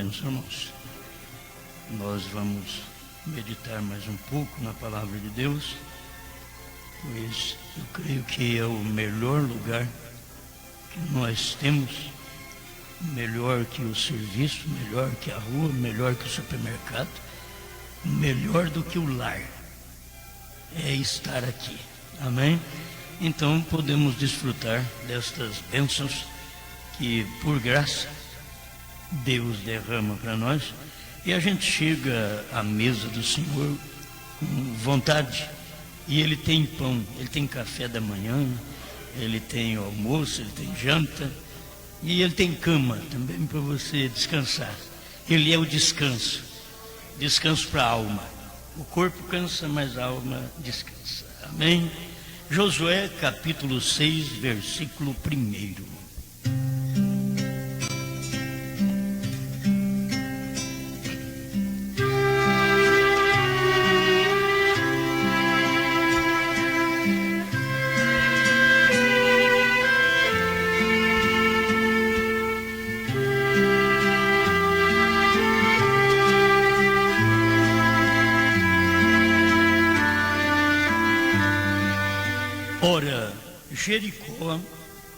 bênção, irmãos. Nós vamos meditar mais um pouco na palavra de Deus, pois eu creio que é o melhor lugar que nós temos, melhor que o serviço, melhor que a rua, melhor que o supermercado, melhor do que o lar, é estar aqui, amém? Então podemos desfrutar destas bênçãos que por graça Deus derrama para nós, e a gente chega à mesa do Senhor com vontade, e Ele tem pão, Ele tem café da manhã, Ele tem almoço, Ele tem janta, e Ele tem cama também para você descansar. Ele é o descanso, descanso para a alma. O corpo cansa, mas a alma descansa, amém? Josué capítulo 6, versículo 1. Ora, Jericó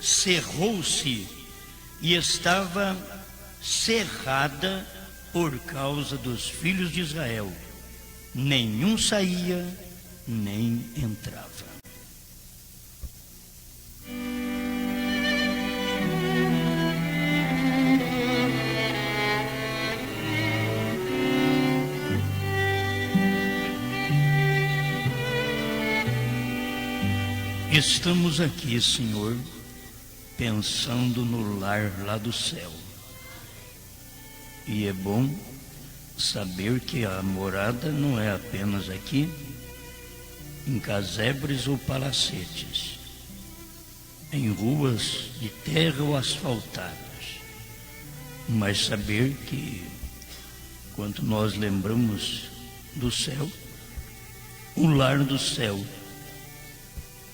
cerrou-se e estava cerrada por causa dos filhos de Israel. Nenhum saía, nem entrava. Estamos aqui, Senhor, pensando no lar lá do céu. E é bom saber que a morada não é apenas aqui, em casebres ou palacetes, em ruas de terra ou asfaltadas, mas saber que, quando nós lembramos do céu, o lar do céu,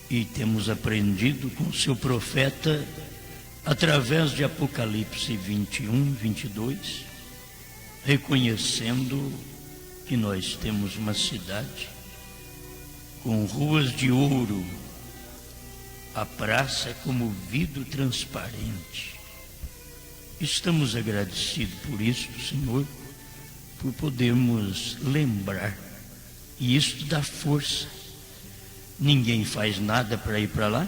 e temos aprendido com o seu profeta, através de Apocalipse 21, 22, reconhecendo que nós temos uma cidade com ruas de ouro, a praça é como vidro transparente. Estamos agradecidos por isso, Senhor, por podermos lembrar, e isso dá força. Ninguém faz nada para ir para lá,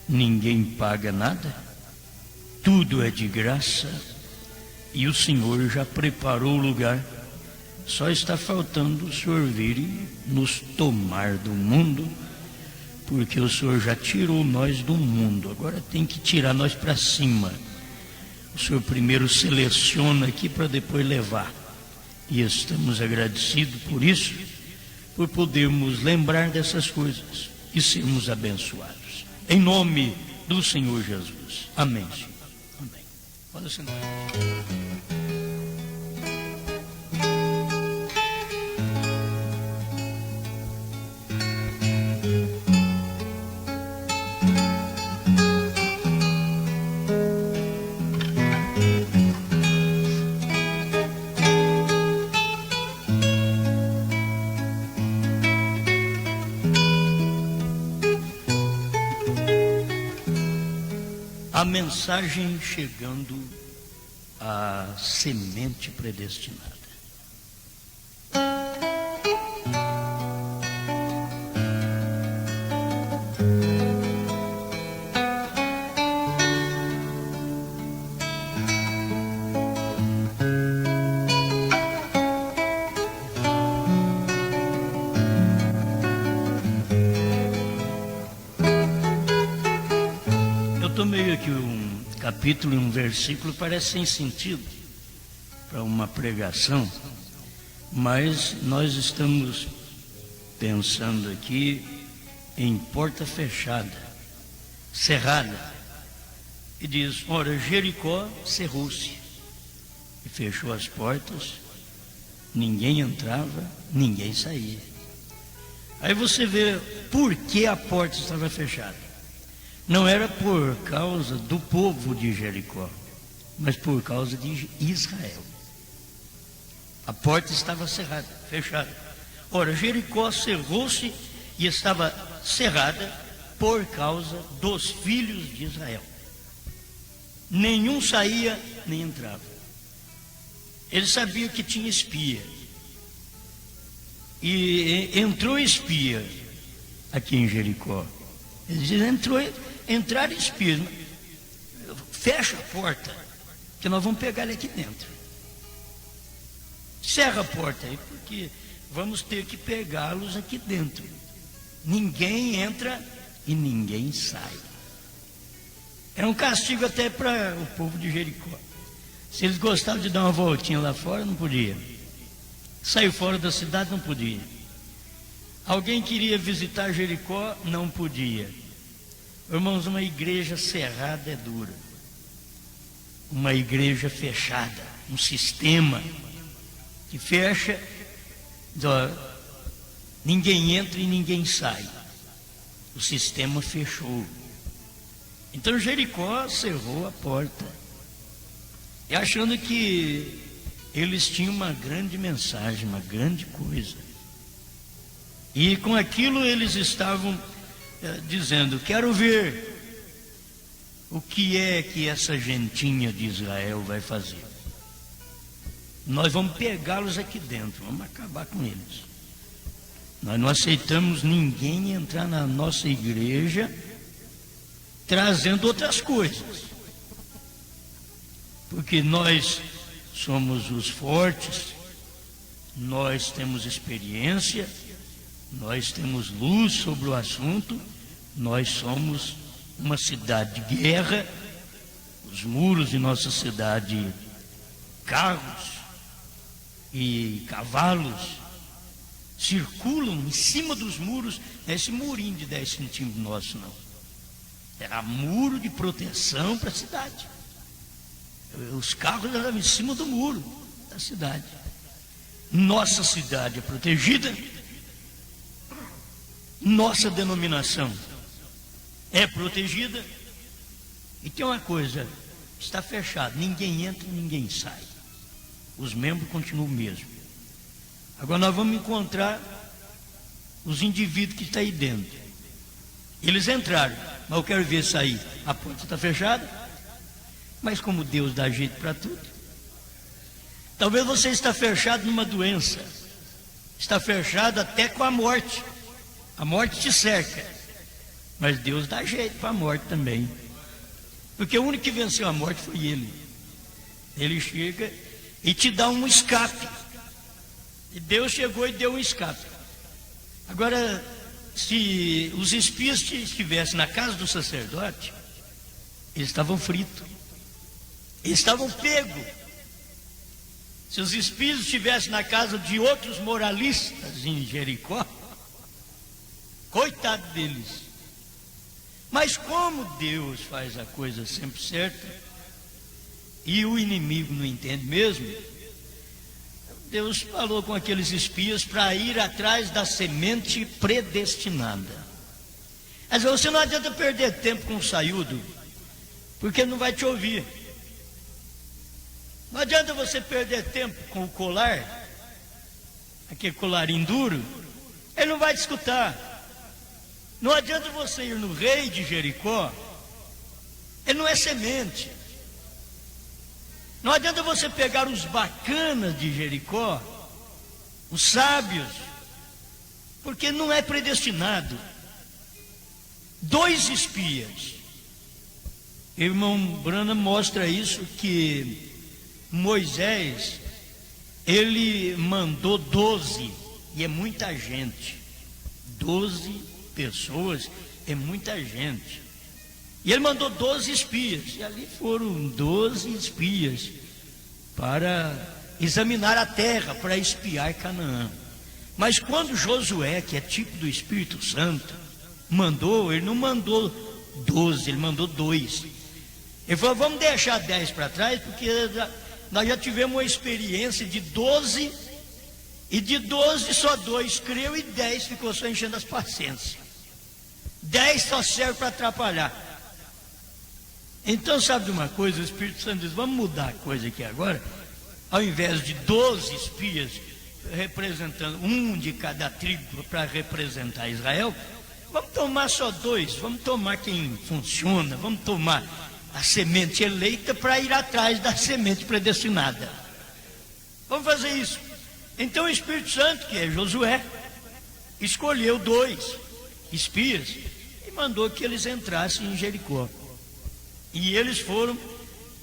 ninguém paga nada, tudo é de graça, e o Senhor já preparou o lugar. Só está faltando o Senhor vir e nos tomar do mundo, porque o Senhor já tirou nós do mundo, agora tem que tirar nós para cima. O Senhor primeiro seleciona aqui para depois levar, e estamos agradecidos por isso, por podermos lembrar dessas coisas e sermos abençoados. Em nome do Senhor Jesus. Amém, Senhor. Amém. Pode sentar. A mensagem chegando à semente predestinada. Tomei aqui um capítulo e um versículo, parece sem sentido para uma pregação, mas nós estamos pensando aqui em porta fechada, cerrada, e diz: ora, Jericó cerrou-se e fechou as portas, ninguém entrava, ninguém saía. Aí você vê por que a porta estava fechada. Não era por causa do povo de Jericó, mas por causa de Israel. A porta estava cerrada, fechada. Ora, Jericó cerrou-se e estava cerrada por causa dos filhos de Israel. Nenhum saía nem entrava. Eles sabiam que tinha espia. E entrou espia aqui em Jericó. Eles diziam, entraram espias. Fecha a porta, que nós vamos pegar ele aqui dentro. Cerra a porta aí, porque vamos ter que pegá-los aqui dentro. Ninguém entra e ninguém sai. Era um castigo até para o povo de Jericó. Se eles gostavam de dar uma voltinha lá fora, não podia. Sair fora da cidade, não podia. Alguém queria visitar Jericó, não podia. Irmãos, uma igreja cerrada é dura. Uma igreja fechada, um sistema que fecha, ninguém entra e ninguém sai. O sistema fechou. Então Jericó cerrou a porta, e achando que eles tinham uma grande mensagem, uma grande coisa. E com aquilo eles estavam dizendo, quero ver o que é que essa gentinha de Israel vai fazer. Nós vamos pegá-los aqui dentro, vamos acabar com eles. Nós não aceitamos ninguém entrar na nossa igreja trazendo outras coisas, porque nós somos os fortes, nós temos experiência, nós temos luz sobre o assunto, nós somos uma cidade de guerra, os muros de nossa cidade, carros e cavalos circulam em cima dos muros. Não é esse murinho de 10 centímetros nosso, não. Era muro de proteção para a cidade. Os carros eram em cima do muro da cidade. Nossa cidade é protegida. Nossa denominação é protegida. E tem uma coisa, está fechado, ninguém entra, ninguém sai. Os membros continuam o mesmo. Agora nós vamos encontrar os indivíduos que estão aí dentro. Eles entraram, mas eu quero ver sair. A porta está fechada, mas como Deus dá jeito para tudo. Talvez você está fechado numa doença, está fechado até com a morte. A morte te cerca, mas Deus dá jeito para a morte também. Porque o único que venceu a morte foi Ele. Ele chega e te dá um escape. E Deus chegou e deu um escape. Agora, se os espias estivessem na casa do sacerdote, eles estavam fritos, eles estavam pegos. Se os espias estivessem na casa de outros moralistas em Jericó, coitado deles. Mas como Deus faz a coisa sempre certa, e o inimigo não entende mesmo, Deus falou com aqueles espias para ir atrás da semente predestinada. Mas você não adianta perder tempo com o saiúdo, porque ele não vai te ouvir. Não adianta você perder tempo com o colar, aquele colarinho duro, ele não vai te escutar. Não adianta você ir no rei de Jericó, ele não é semente. Não adianta você pegar os bacanas de Jericó, os sábios, porque não é predestinado. 2 espias. Irmão Branham mostra isso, que Moisés, ele mandou 12, e é muita gente. 12 pessoas é muita gente. E ele mandou 12 espias, e ali foram 12 espias para examinar a terra, para espiar Canaã. Mas quando Josué, que é tipo do Espírito Santo, mandou, ele não mandou 12, ele mandou 2. Ele falou, vamos deixar 10 para trás, porque nós já tivemos uma experiência de 12, e de 12 só 2 creu e 10 ficou só enchendo as paciências. 10 só serve para atrapalhar. Então, sabe de uma coisa? O Espírito Santo diz: vamos mudar a coisa aqui agora. Ao invés de 12 espias representando um de cada tribo para representar Israel, vamos tomar só 2, vamos tomar quem funciona, vamos tomar a semente eleita para ir atrás da semente predestinada. Vamos fazer isso. Então o Espírito Santo, que é Josué, escolheu 2 espias e mandou que eles entrassem em Jericó. E eles foram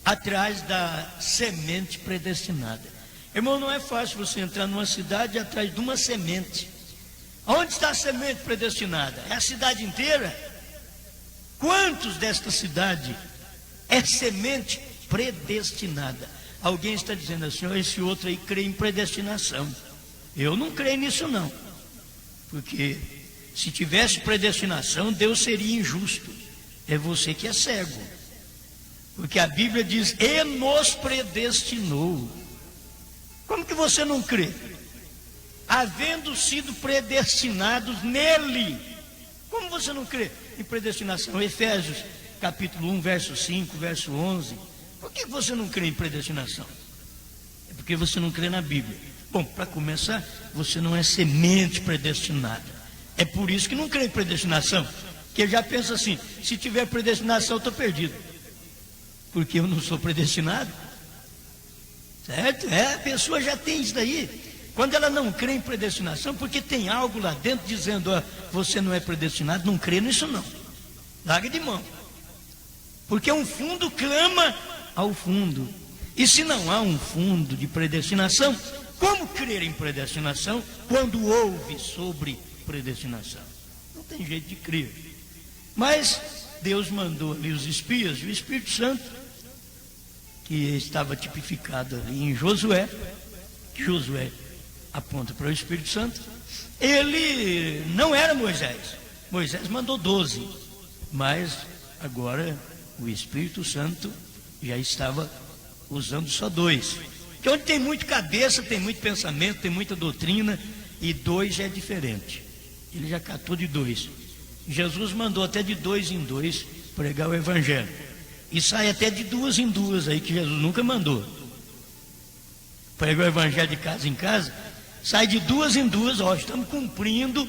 atrás da semente predestinada. Irmão, não é fácil você entrar numa cidade atrás de uma semente. Onde está a semente predestinada? É a cidade inteira? Quantos desta cidade é semente predestinada? Alguém está dizendo assim: oh, esse outro aí crê em predestinação. Eu não creio nisso não. Porque se tivesse predestinação, Deus seria injusto. É você que é cego. Porque a Bíblia diz: e nos predestinou. Como que você não crê? Havendo sido predestinados nele. Como você não crê em predestinação? Efésios capítulo 1, verso 5, verso 11. Por que você não crê em predestinação? É porque você não crê na Bíblia. Bom, para começar, você não é semente predestinada. É por isso que não crê em predestinação. Porque já pensa assim: se tiver predestinação, eu estou perdido. Porque eu não sou predestinado. Certo? A pessoa já tem isso daí. Quando ela não crê em predestinação, porque tem algo lá dentro dizendo: ó, você não é predestinado, não crê nisso não. Larga de mão. Porque um fundo clama ao fundo. E se não há um fundo de predestinação, como crer em predestinação quando ouve sobre predestinação? Não tem jeito de crer. Mas Deus mandou ali os espias, e o Espírito Santo, que estava tipificado ali em Josué, que Josué aponta para o Espírito Santo, ele não era Moisés. Moisés mandou 12, mas agora o Espírito Santo já estava usando só 2. Porque onde tem muito cabeça, tem muito pensamento, tem muita doutrina, e 2 já é diferente. Ele já catou de 2. Jesus mandou até de 2 em 2 pregar o Evangelho. E sai até de 2 em 2 aí, que Jesus nunca mandou. Pregou o Evangelho de casa em casa, sai de 2 em 2, ó, estamos cumprindo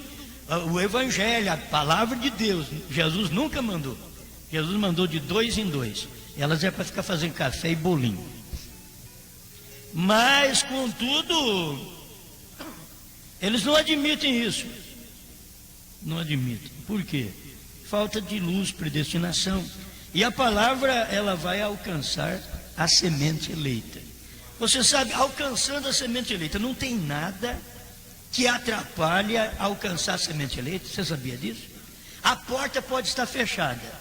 o Evangelho, a palavra de Deus. Jesus nunca mandou. Jesus mandou de 2 em 2. Elas é para ficar fazendo café e bolinho. Mas, contudo, eles não admitem isso. Não admitem. Por quê? Falta de luz, predestinação. E a palavra, ela vai alcançar a semente eleita. Você sabe, alcançando a semente eleita, não tem nada que atrapalhe alcançar a semente eleita. Você sabia disso? A porta pode estar fechada.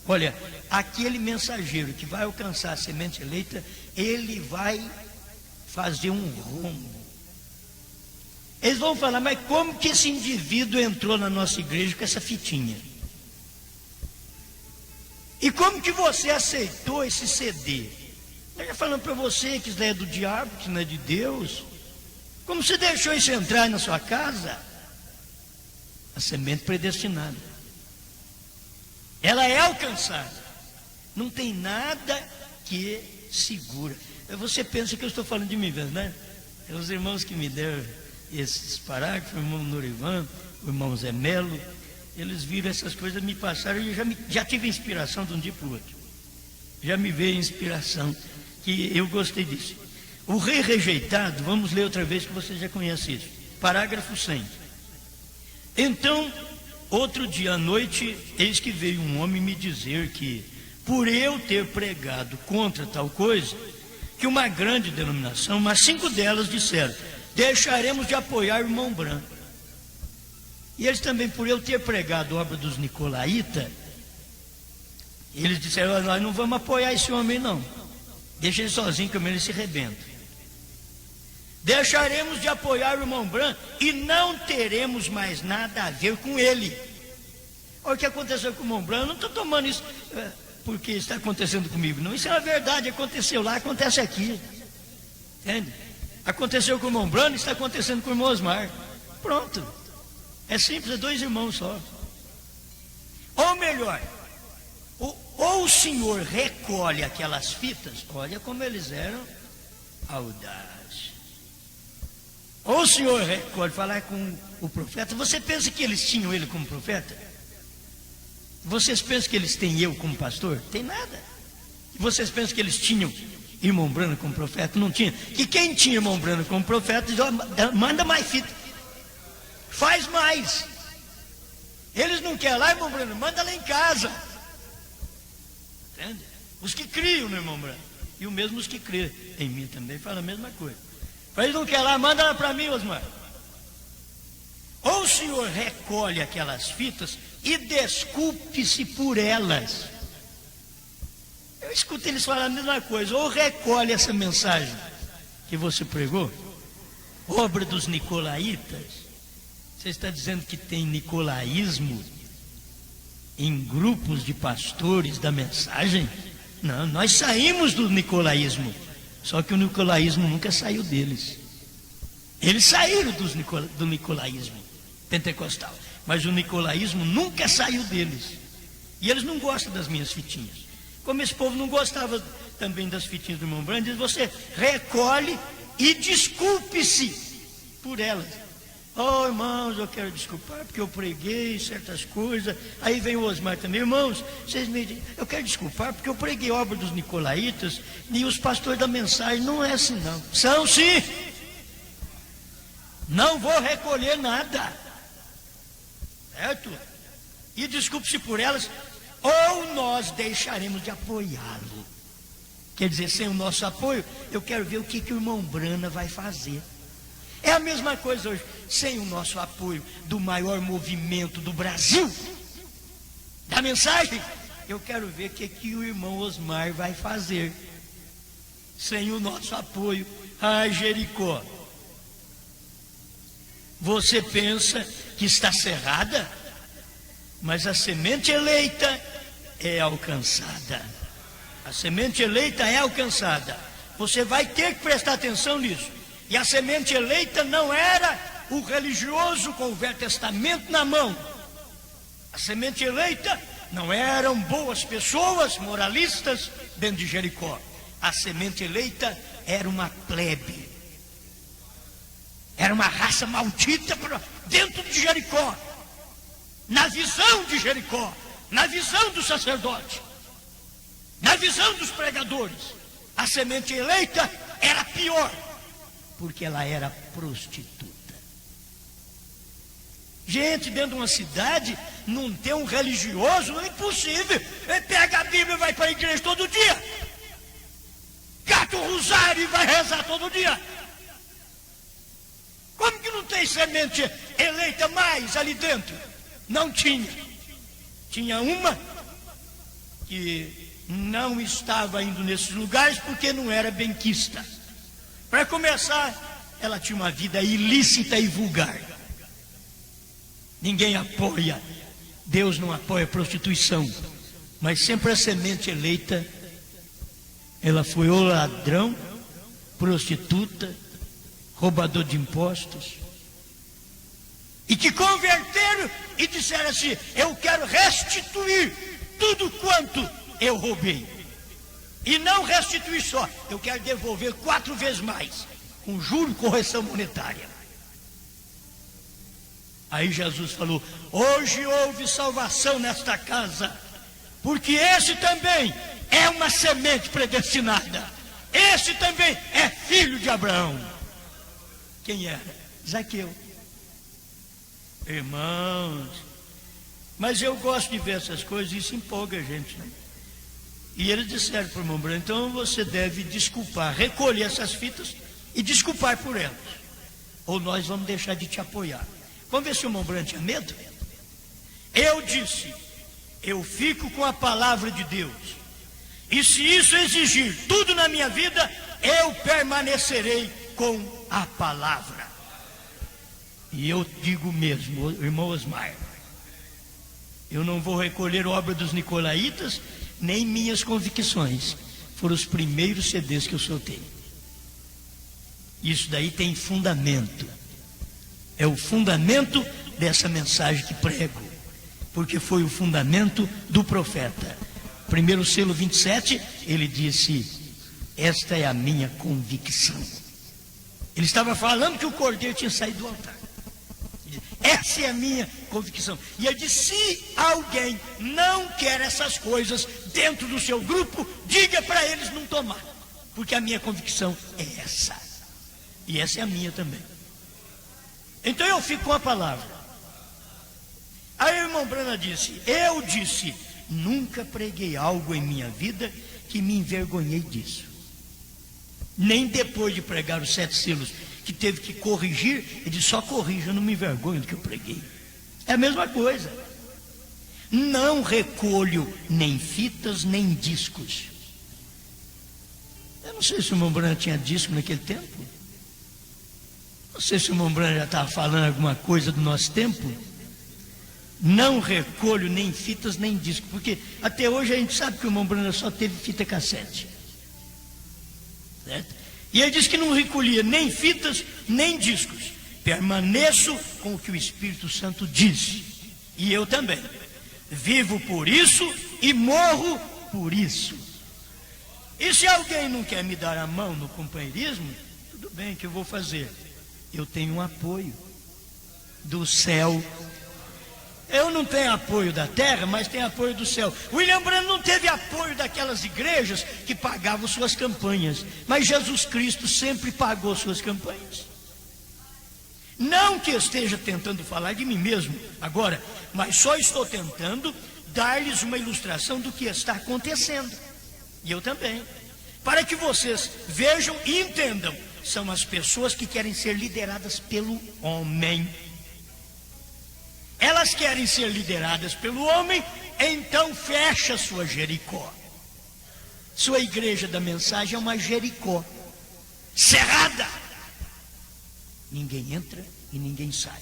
Olha, aquele mensageiro que vai alcançar a semente eleita, ele vai fazer um rombo. Eles vão falar: mas como que esse indivíduo entrou na nossa igreja com essa fitinha? E como que você aceitou esse CD? Eu já falando para você que isso é do diabo, que não é de Deus. Como você deixou isso entrar na sua casa? A semente predestinada. Ela é alcançada. Não tem nada que segura. Você pensa que eu estou falando de mim mesmo, né? É os irmãos que me deram esses parágrafos, o irmão Norivan, o irmão Zé Melo. Eles viram essas coisas, me passaram, e eu já tive inspiração de um dia para o outro. Já me veio inspiração, que eu gostei disso. O rei rejeitado, vamos ler outra vez que você já conhece isso. Parágrafo 100. Então, outro dia à noite, eis que veio um homem me dizer que, por eu ter pregado contra tal coisa, que uma grande denominação, mas 5 delas disseram: deixaremos de apoiar o irmão Branco. E eles também, por eu ter pregado a obra dos Nicolaítas, eles disseram: nós não vamos apoiar esse homem não, deixa ele sozinho, que ele se rebenta. Deixaremos de apoiar o irmão Branco e não teremos mais nada a ver com ele. Olha o que aconteceu com o irmão Branco. Eu não estou tomando isso porque está acontecendo comigo, não. Isso é uma verdade, aconteceu lá, acontece aqui. Entende? Aconteceu com o irmão Branco, está acontecendo com o irmão Osmar. Pronto. É simples, é 2 irmãos só. Ou melhor, Ou o senhor recolhe aquelas fitas, olha como eles eram audazes. Ou o senhor recolhe, falar com o profeta, você pensa que eles tinham ele como profeta? Vocês pensam que eles têm eu como pastor? Tem nada. Vocês pensam que eles tinham irmão Branham como profeta? Não tinha. Que quem tinha irmão Branham como profeta, manda mais fita. Faz mais. Eles não querem lá, irmão Branham, manda lá em casa. Entende? Os que criam no irmão Branham. E o mesmo os que criam em mim também falam a mesma coisa. Eles não querem lá, manda lá para mim, Osmar. Ou o senhor recolhe aquelas fitas e desculpe-se por elas. Eu escuto eles falar a mesma coisa. Ou recolhe essa mensagem que você pregou, obra dos nicolaítas. Você está dizendo que tem nicolaísmo em grupos de pastores da mensagem? Não, nós saímos do nicolaísmo. Só que o nicolaísmo nunca saiu deles. Eles saíram do nicolaísmo pentecostal, mas o nicolaísmo nunca saiu deles. E eles não gostam das minhas fitinhas. Como esse povo não gostava também das fitinhas do irmão Branham, diz: você recolhe e desculpe-se por elas. Oh, irmãos, eu quero desculpar porque eu preguei certas coisas. Aí vem o Osmar também: irmãos, eu quero desculpar porque eu preguei obra dos nicolaítas e os pastores da mensagem. Não é assim não. São sim. Não vou recolher nada, certo? E desculpe-se por elas, ou nós deixaremos de apoiá-lo. Quer dizer, sem o nosso apoio, eu quero ver o que o irmão Branham vai fazer. É a mesma coisa hoje. Sem o nosso apoio do maior movimento do Brasil, da mensagem, eu quero ver o que o irmão Osmar vai fazer. Sem o nosso apoio. Ai, Jericó, você pensa que está cerrada, mas a semente eleita é alcançada. A semente eleita é alcançada. Você vai ter que prestar atenção nisso. E a semente eleita não era o religioso com o Velho Testamento na mão. A semente eleita não eram boas pessoas moralistas dentro de Jericó. A semente eleita era uma plebe. Era uma raça maldita dentro de Jericó. Na visão de Jericó, na visão do sacerdote, na visão dos pregadores, a semente eleita era pior, porque ela era prostituta. Gente, dentro de uma cidade, não ter um religioso é impossível. Ele pega a Bíblia e vai para a igreja todo dia, cata o rosário e vai rezar todo dia. Como que não tem semente eleita mais ali dentro? Não tinha. Tinha uma que não estava indo nesses lugares porque não era benquista. Para começar, ela tinha uma vida ilícita e vulgar. Ninguém apoia, Deus não apoia a prostituição, mas sempre a semente eleita, ela foi ou ladrão, prostituta, roubador de impostos, e que converteram e disseram assim: eu quero restituir tudo quanto eu roubei. E não restituir só, eu quero devolver 4 vezes mais, com juro e correção monetária. Aí Jesus falou: hoje houve salvação nesta casa, porque esse também é uma semente predestinada, esse também é filho de Abraão. Quem era? Zaqueu. Irmãos, mas eu gosto de ver essas coisas, isso empolga a gente, né? E eles disseram para o irmão Branham: então você deve desculpar, recolher essas fitas e desculpar por elas, ou nós vamos deixar de te apoiar. Vamos ver se o irmão Branham tinha medo? Eu disse: eu fico com a palavra de Deus, e se isso exigir tudo na minha vida, eu permanecerei com a palavra. E eu digo mesmo, irmão Osmar, eu não vou recolher obra dos nicolaítas, nem minhas convicções. Foram os primeiros CDs que eu soltei. Isso daí tem fundamento. É o fundamento dessa mensagem que prego, porque foi o fundamento do profeta. primeiro selo 27, ele disse: esta é a minha convicção. Ele estava falando que o cordeiro tinha saído do altar. Essa é a minha convicção. E ele disse: se alguém não quer essas coisas dentro do seu grupo, diga para eles não tomar, porque a minha convicção é essa, e essa é a minha também. Então eu fico com a palavra. Aí o irmão Brana disse: eu disse, nunca preguei algo em minha vida que me envergonhei disso. Nem depois de pregar os 7 selos, que teve que corrigir, ele disse: só corrija, eu não me envergonho do que eu preguei. É a mesma coisa. Não recolho nem fitas, nem discos. Eu não sei se o irmão Brana tinha disco naquele tempo. Não sei se o irmão Brana já estava falando alguma coisa do nosso tempo. Não recolho nem fitas, nem discos, porque até hoje a gente sabe que o irmão Brana só teve fita cassete. Certo? E ele disse que não recolhia nem fitas, nem discos. Permaneço com o que o Espírito Santo diz. E eu também. Vivo por isso e morro por isso. E se alguém não quer me dar a mão no companheirismo, tudo bem, que eu vou fazer? Eu tenho um apoio do céu. Eu não tenho apoio da terra, mas tenho apoio do céu. William Branham não teve apoio daquelas igrejas que pagavam suas campanhas, mas Jesus Cristo sempre pagou suas campanhas. Não que eu esteja tentando falar de mim mesmo agora, mas só estou tentando dar-lhes uma ilustração do que está acontecendo. E eu também. Para que vocês vejam e entendam, são as pessoas que querem ser lideradas pelo homem. Elas querem ser lideradas pelo homem, então fecha sua Jericó. Sua igreja da mensagem é uma Jericó cerrada. Ninguém entra e ninguém sai.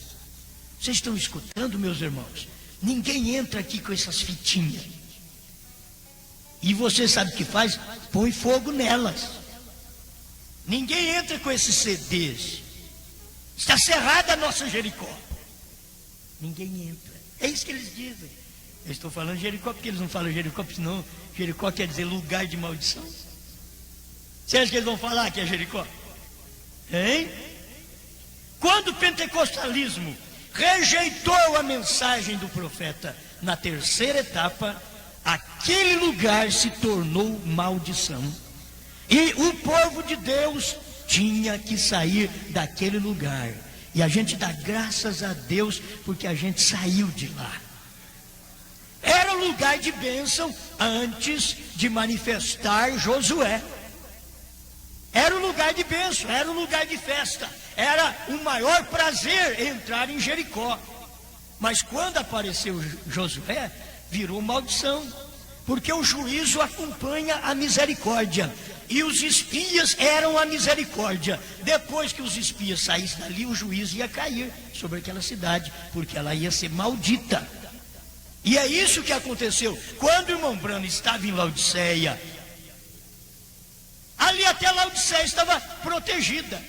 Vocês estão escutando, meus irmãos? Ninguém entra aqui com essas fitinhas. E você sabe o que faz? Põe fogo nelas. Ninguém entra com esses CDs. Está cerrada a nossa Jericó. Ninguém entra. É isso que eles dizem. Eu estou falando Jericó porque eles não falam Jericó, porque senão Jericó quer dizer lugar de maldição. Você acha que eles vão falar que é Jericó? Hein? Quando o pentecostalismo rejeitou a mensagem do profeta na terceira etapa, aquele lugar se tornou maldição. E o povo de Deus tinha que sair daquele lugar. E a gente dá graças a Deus porque a gente saiu de lá. Era o lugar de bênção antes de manifestar Josué. Era o lugar de bênção, era o lugar de festa. Era o maior prazer entrar em Jericó. Mas quando apareceu Josué, virou maldição. Porque o juízo acompanha a misericórdia. E os espias eram a misericórdia. Depois que os espias saíssem dali, o juízo ia cair sobre aquela cidade, porque ela ia ser maldita. E é isso que aconteceu. Quando o irmão Branham estava em Laodiceia, ali até Laodiceia estava protegida,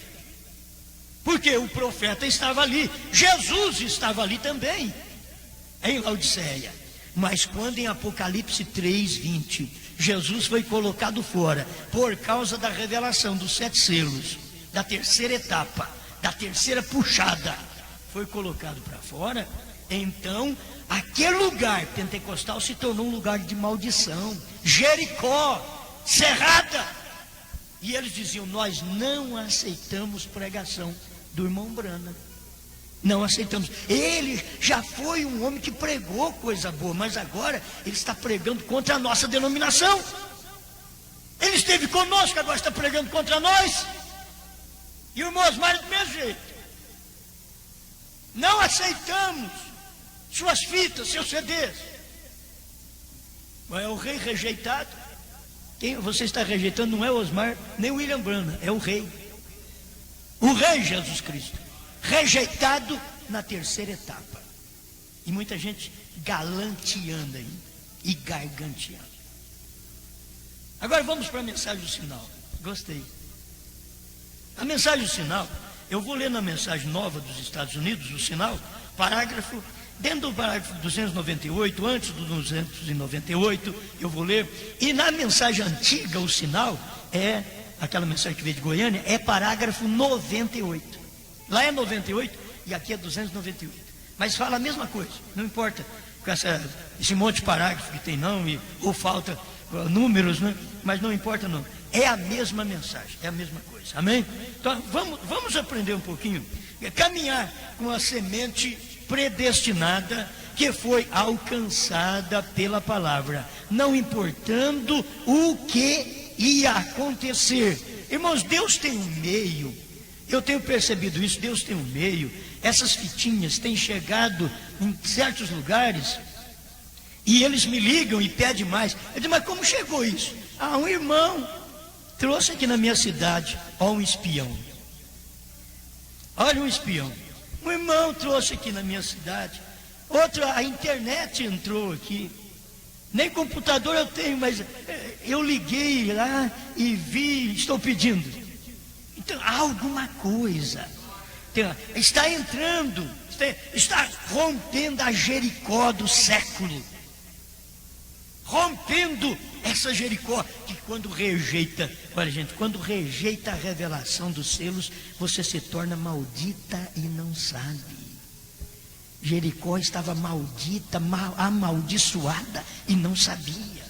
porque o profeta estava ali, Jesus estava ali também, em Laodiceia. Mas quando em Apocalipse 3:20, Jesus foi colocado fora, por causa da revelação dos 7 selos, da terceira etapa, da terceira puxada, foi colocado para fora, então aquele lugar pentecostal se tornou um lugar de maldição, Jericó, cerrada. E eles diziam: nós não aceitamos pregação do irmão Branham. Não aceitamos. Ele já foi um homem que pregou coisa boa, mas agora ele está pregando contra a nossa denominação. Ele esteve conosco, agora está pregando contra nós. E o irmão Osmar do mesmo jeito. Não aceitamos suas fitas, seus CDs. Mas é o rei rejeitado. Quem você está rejeitando não é o Osmar, nem o William Branham, é o rei. O rei Jesus Cristo. Rejeitado na terceira etapa. E muita gente galanteando aí e garganteando. Agora vamos para a mensagem do sinal. Gostei. A mensagem do sinal, eu vou ler na mensagem nova dos Estados Unidos, o sinal, parágrafo dentro do parágrafo 298, antes do 298, eu vou ler, e na mensagem antiga, o sinal é, aquela mensagem que veio de Goiânia, é parágrafo 98. Lá é 98 e aqui é 298. Mas fala a mesma coisa, não importa com esse monte de parágrafo que tem não, ou falta números, né? Mas não importa não. É a mesma mensagem, é a mesma coisa, amém? Então vamos aprender um pouquinho, caminhar com a semente predestinada que foi alcançada pela palavra, não importando o que ia acontecer. Irmãos, Deus tem um meio, eu tenho percebido isso, Deus tem um meio. Essas fitinhas têm chegado em certos lugares e eles me ligam e pedem mais. Eu digo, mas como chegou isso? Um irmão trouxe aqui na minha cidade, um espião. Olha um espião. Um irmão trouxe aqui na minha cidade. Outro, a internet entrou aqui. Nem computador eu tenho, mas eu liguei lá e vi, estou pedindo. Então, há alguma coisa. Está entrando, está rompendo a Jericó do século. Rompendo essa Jericó, que quando rejeita, olha gente, quando rejeita a revelação dos selos, você se torna maldita e não sabe. Jericó estava maldita, amaldiçoada e não sabia.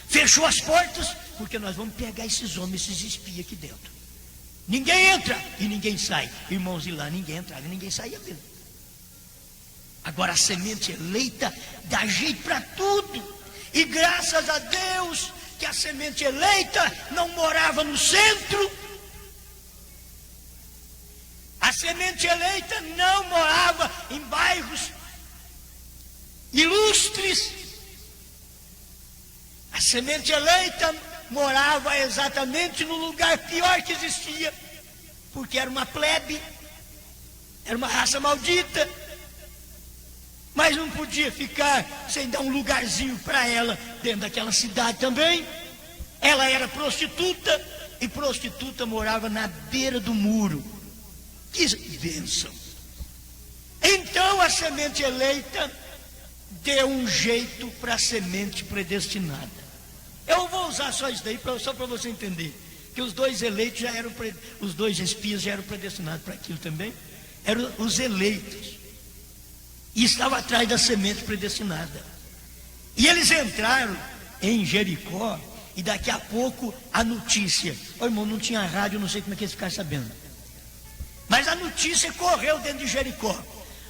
Fechou as portas, porque nós vamos pegar esses homens, esses espias aqui dentro. Ninguém entra e ninguém sai. Irmãos, e lá ninguém entrava e ninguém saía mesmo. Agora a semente eleita dá jeito para tudo. E graças a Deus que a semente eleita não morava no centro. A semente eleita não morava em bairros ilustres. A semente eleita morava exatamente no lugar pior que existia, porque era uma plebe, era uma raça maldita, mas não podia ficar sem dar um lugarzinho para ela dentro daquela cidade também. Ela era prostituta, e prostituta morava na beira do muro. Que bênção! Então a semente eleita deu um jeito para a semente predestinada. Eu vou usar só isso daí, só para você entender, que os dois eleitos já eram, os dois espias já eram predestinados para aquilo também, eram os eleitos, e estavam atrás da semente predestinada, e eles entraram em Jericó, e daqui a pouco a notícia, irmão, não tinha rádio, não sei como é que eles ficaram sabendo, mas a notícia correu dentro de Jericó: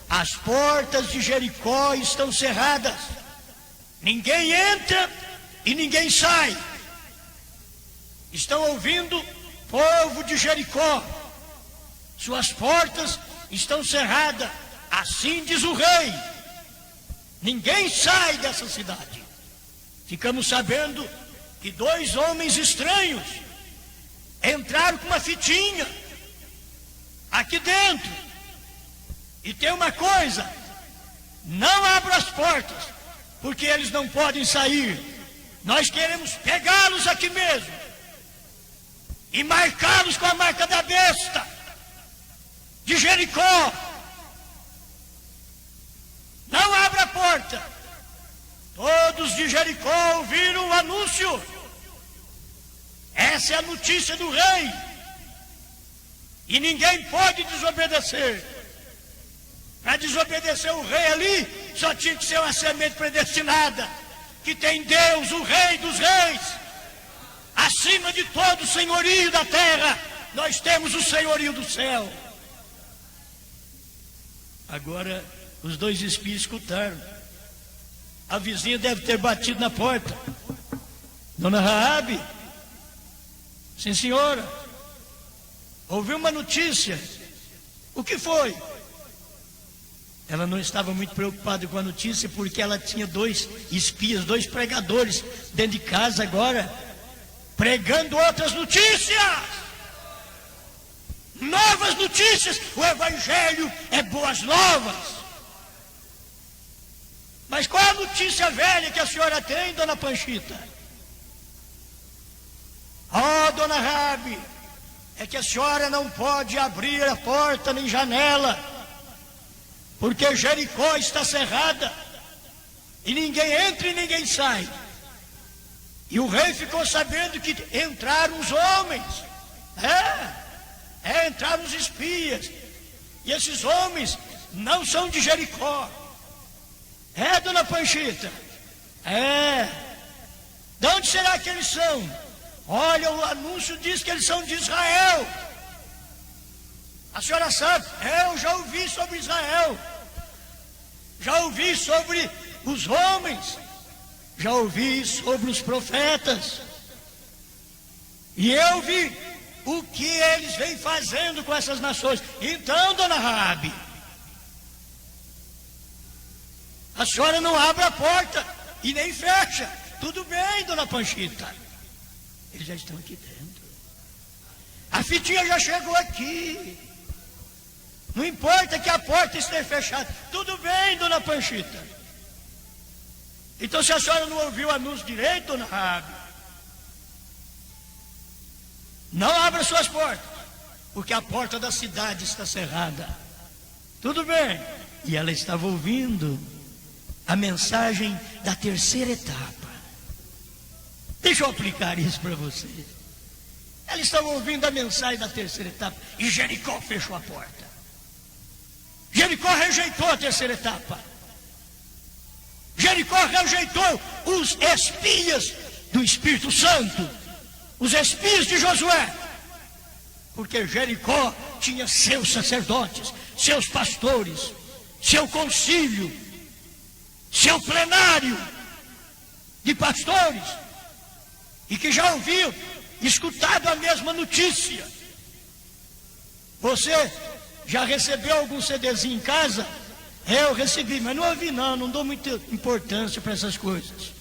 as portas de Jericó estão cerradas, ninguém entra e ninguém sai. Estão ouvindo, povo de Jericó, suas portas estão cerradas, assim diz o rei, ninguém sai dessa cidade. Ficamos sabendo que dois homens estranhos entraram com uma fitinha aqui dentro, e tem uma coisa: não abra as portas, porque eles não podem sair. Nós queremos pegá-los aqui mesmo e marcá-los com a marca da besta de Jericó. Não abra a porta. Todos de Jericó ouviram o anúncio. Essa é a notícia do rei, e ninguém pode desobedecer. Para desobedecer o rei ali, só tinha que ser uma semente predestinada, que tem Deus, o Rei dos Reis, acima de todo o senhorio da terra. Nós temos o senhorio do céu. Agora os dois espias escutaram. A vizinha deve ter batido na porta. Dona Raabe, sim senhora, ouviu uma notícia. O que foi? Ela não estava muito preocupada com a notícia, porque ela tinha dois espias, dois pregadores dentro de casa agora, pregando outras notícias, novas notícias. O evangelho é boas novas. Mas qual é a notícia velha que a senhora tem, dona Panchita? Dona Raabe, é que a senhora não pode abrir a porta nem janela, porque Jericó está cerrada, e ninguém entra e ninguém sai. E o rei ficou sabendo que entraram os homens, entraram os espias, e esses homens não são de Jericó. Dona Panchita? De onde será que eles são? Olha, o anúncio diz que eles são de Israel. A senhora sabe? Eu já ouvi sobre Israel, já ouvi sobre os homens, já ouvi sobre os profetas, e eu vi o que eles vêm fazendo com essas nações. Então, dona Raabe, a senhora não abre a porta e nem fecha. Tudo bem, dona Panchita, eles já estão aqui dentro, a fitinha já chegou aqui, não importa que a porta esteja fechada. Tudo bem, dona Panchita. Então, se a senhora não ouviu o anúncio direito, dona Raabe, não abra suas portas, porque a porta da cidade está cerrada. Tudo bem. E ela estava ouvindo a mensagem da terceira etapa. Deixa eu aplicar isso para vocês. Ela estava ouvindo a mensagem da terceira etapa, e Jericó fechou a porta. Jericó rejeitou a terceira etapa. Jericó rejeitou os espias do Espírito Santo, os espias de Josué, porque Jericó tinha seus sacerdotes, seus pastores, seu concílio, seu plenário de pastores, e que já ouviam, escutado a mesma notícia. Você já recebeu algum CDzinho em casa? Eu recebi, mas não ouvi não dou muita importância para essas coisas.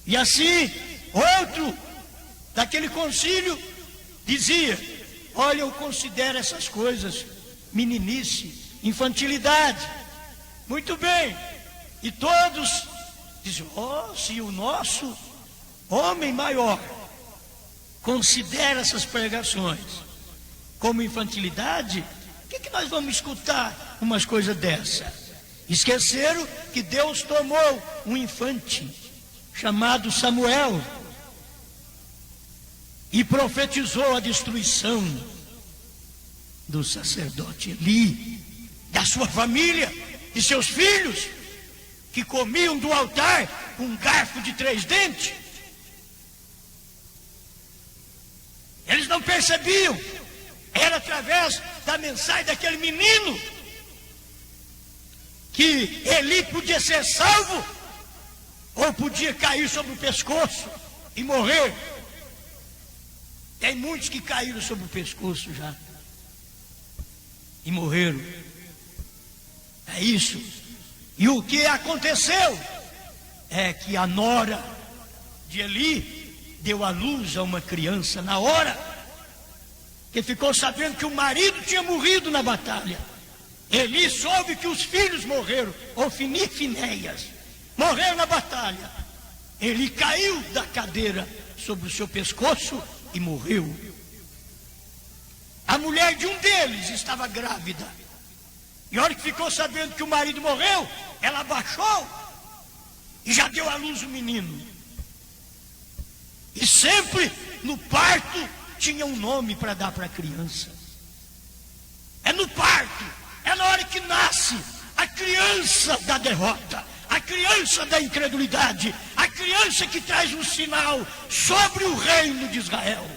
E assim, outro daquele concílio dizia: olha, eu considero essas coisas meninice, infantilidade. Muito bem. E todos dizem: se o nosso homem maior considera essas pregações como infantilidade, o que nós vamos escutar umas coisas dessa? Esqueceram que Deus tomou um infante chamado Samuel e profetizou a destruição do sacerdote Eli, da sua família e seus filhos, que comiam do altar com um garfo de 3 dentes. Eles não percebiam. Era através da mensagem daquele menino que Eli podia ser salvo, ou podia cair sobre o pescoço e morrer. Tem muitos que caíram sobre o pescoço já e morreram. É isso. E o que aconteceu é que a nora de Eli deu à luz a uma criança na hora, que ficou sabendo que o marido tinha morrido na batalha. Eli soube que os filhos morreram, Ofni e Finéias, morreram na batalha. Eli caiu da cadeira sobre o seu pescoço e morreu. A mulher de um deles estava grávida, e a hora que ficou sabendo que o marido morreu, ela abaixou e já deu à luz o menino. E sempre no parto tinha um nome para dar para a criança. É no parto, é na hora que nasce a criança da derrota, a criança da incredulidade, a criança que traz um sinal sobre o reino de Israel.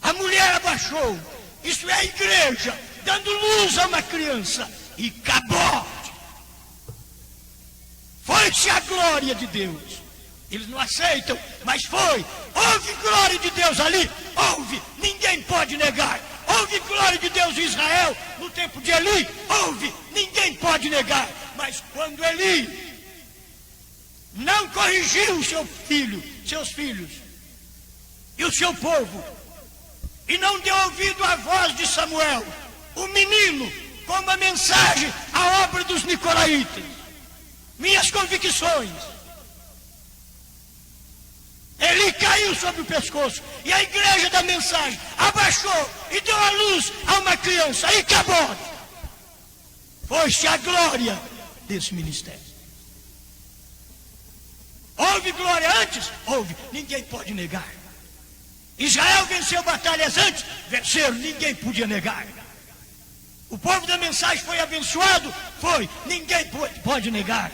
A mulher abaixou, isso é a igreja dando luz a uma criança, e acabou. Foi-se a glória de Deus. Eles não aceitam, mas foi. Houve glória de Deus ali, houve, ninguém pode negar. Houve glória de Deus em Israel no tempo de Eli, houve, ninguém pode negar. Mas quando Eli não corrigiu o seu filho, seus filhos e o seu povo, e não deu ouvido à voz de Samuel, o menino, como a mensagem, a obra dos nicolaítas, minhas convicções, Ele caiu sobre o pescoço, e a igreja da mensagem abaixou e deu à luz a uma criança, e acabou. Foi-se a glória desse ministério. Houve glória antes? Houve. Ninguém pode negar. Israel venceu batalhas antes? Venceram. Ninguém podia negar. O povo da mensagem foi abençoado? Foi. Ninguém pode negar.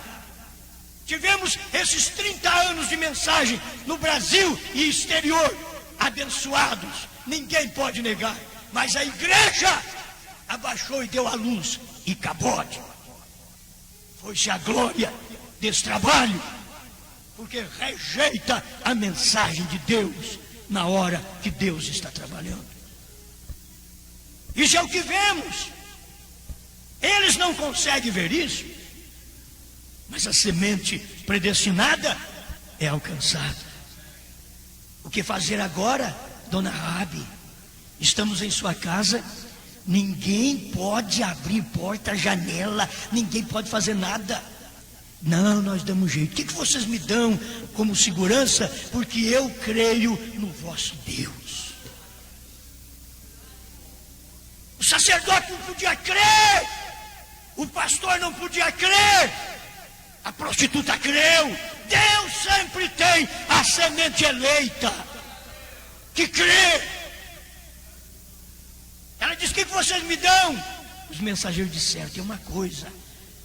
Tivemos esses 30 anos de mensagem no Brasil e exterior abençoados. Ninguém pode negar. Mas a igreja abaixou e deu a luz e cabote. Foi-se a glória desse trabalho, porque rejeita a mensagem de Deus na hora que Deus está trabalhando. Isso é o que vemos. Eles não conseguem ver isso, mas a semente predestinada é alcançada. O que fazer agora, dona Rabi? Estamos em sua casa, ninguém pode abrir porta, janela, ninguém pode fazer nada. Não, nós damos jeito. O que vocês me dão como segurança? Porque eu creio no vosso Deus. O sacerdote não podia crer, o pastor não podia crer, a prostituta creu. Deus sempre tem a semente eleita que crê. Ela disse: o que vocês me dão? Os mensageiros disseram: tem uma coisa,